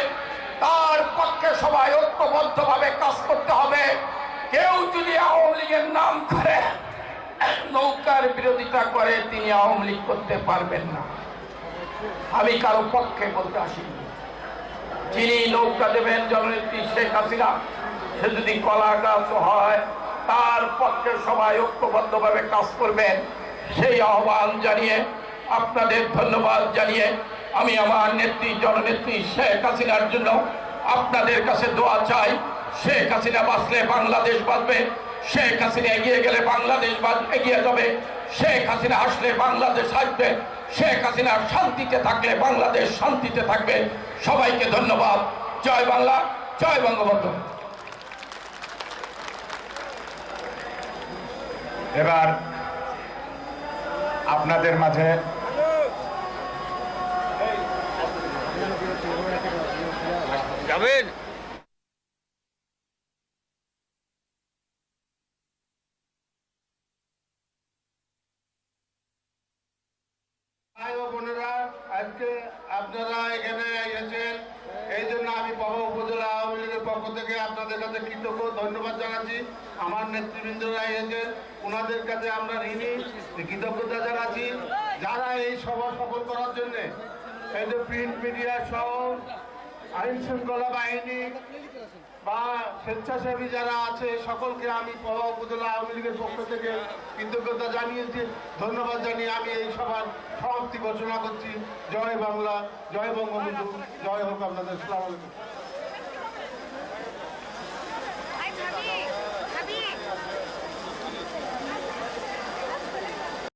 তার পক্ষে সবাই ঐক্যবদ্ধভাবে কাজ করতে হবে। কেউ যদি আওয়ামী লীগের নাম করে নৌকার বিরোধিতা করে, তিনি আওয়ামী লীগ করতে পারবেন না। আমি কারো পক্ষে বলতে আসিনি। যিনি নৌকা দেবেন জননেত্রী শেখ হাসিনা, সে যদি কলা গাছ হয়, তার পক্ষে সবাই ঐক্যবদ্ধভাবে কাজ করবেন, সেই আহ্বান জানিয়ে, আপনাদের ধন্যবাদ জানিয়ে, আমি আমার নেত্রী জননেত্রী শেখ হাসিনার জন্য আপনাদের কাছে দোয়া চাই। শেখ হাসিনা বাঁচলে বাংলাদেশ বাঁচবে, শেখ হাসিনা এগিয়ে গেলে বাংলাদেশ এগিয়ে যাবে, শেখ হাসিনা আসলে বাংলাদেশ আসবে, শেখ হাসিনা শান্তিতে থাকলে বাংলাদেশ শান্তিতে থাকবে। সবাইকে ধন্যবাদ। জয় বাংলা, জয় বঙ্গবন্ধু। এবার আপনাদের মাঝে যাবেন? ভাই ও বোনেরা, আজকে আপনারা এখানে এসেছেন, এই জন্য আমি পবা উপজেলা আওয়ামী লীগের পক্ষ থেকে আপনাদের কাছে কৃতজ্ঞ ধন্যবাদ জানাচ্ছি। আমার নেতৃবৃন্দরা এসেছেন, ওনাদের কাছে আমরা ঋণী কৃতজ্ঞতা জানাচ্ছি, যারা এই সভা সফল করার জন্য এই যে প্রিন্ট মিডিয়া সহ আইন শৃঙ্খলা বাহিনী বা স্বেচ্ছাসেবী যারা আছে সকলকে আমি পবা উপজেলা আওয়ামী লীগের পক্ষ থেকে কৃতজ্ঞতা জানিয়েছি, ধন্যবাদ জানিয়ে আমি এই সভার সমাপ্তি ঘোষণা করছি। জয় বাংলা, জয় বঙ্গবন্ধু, জয় হোক আপনাদের। আসসালামু আলাইকুম।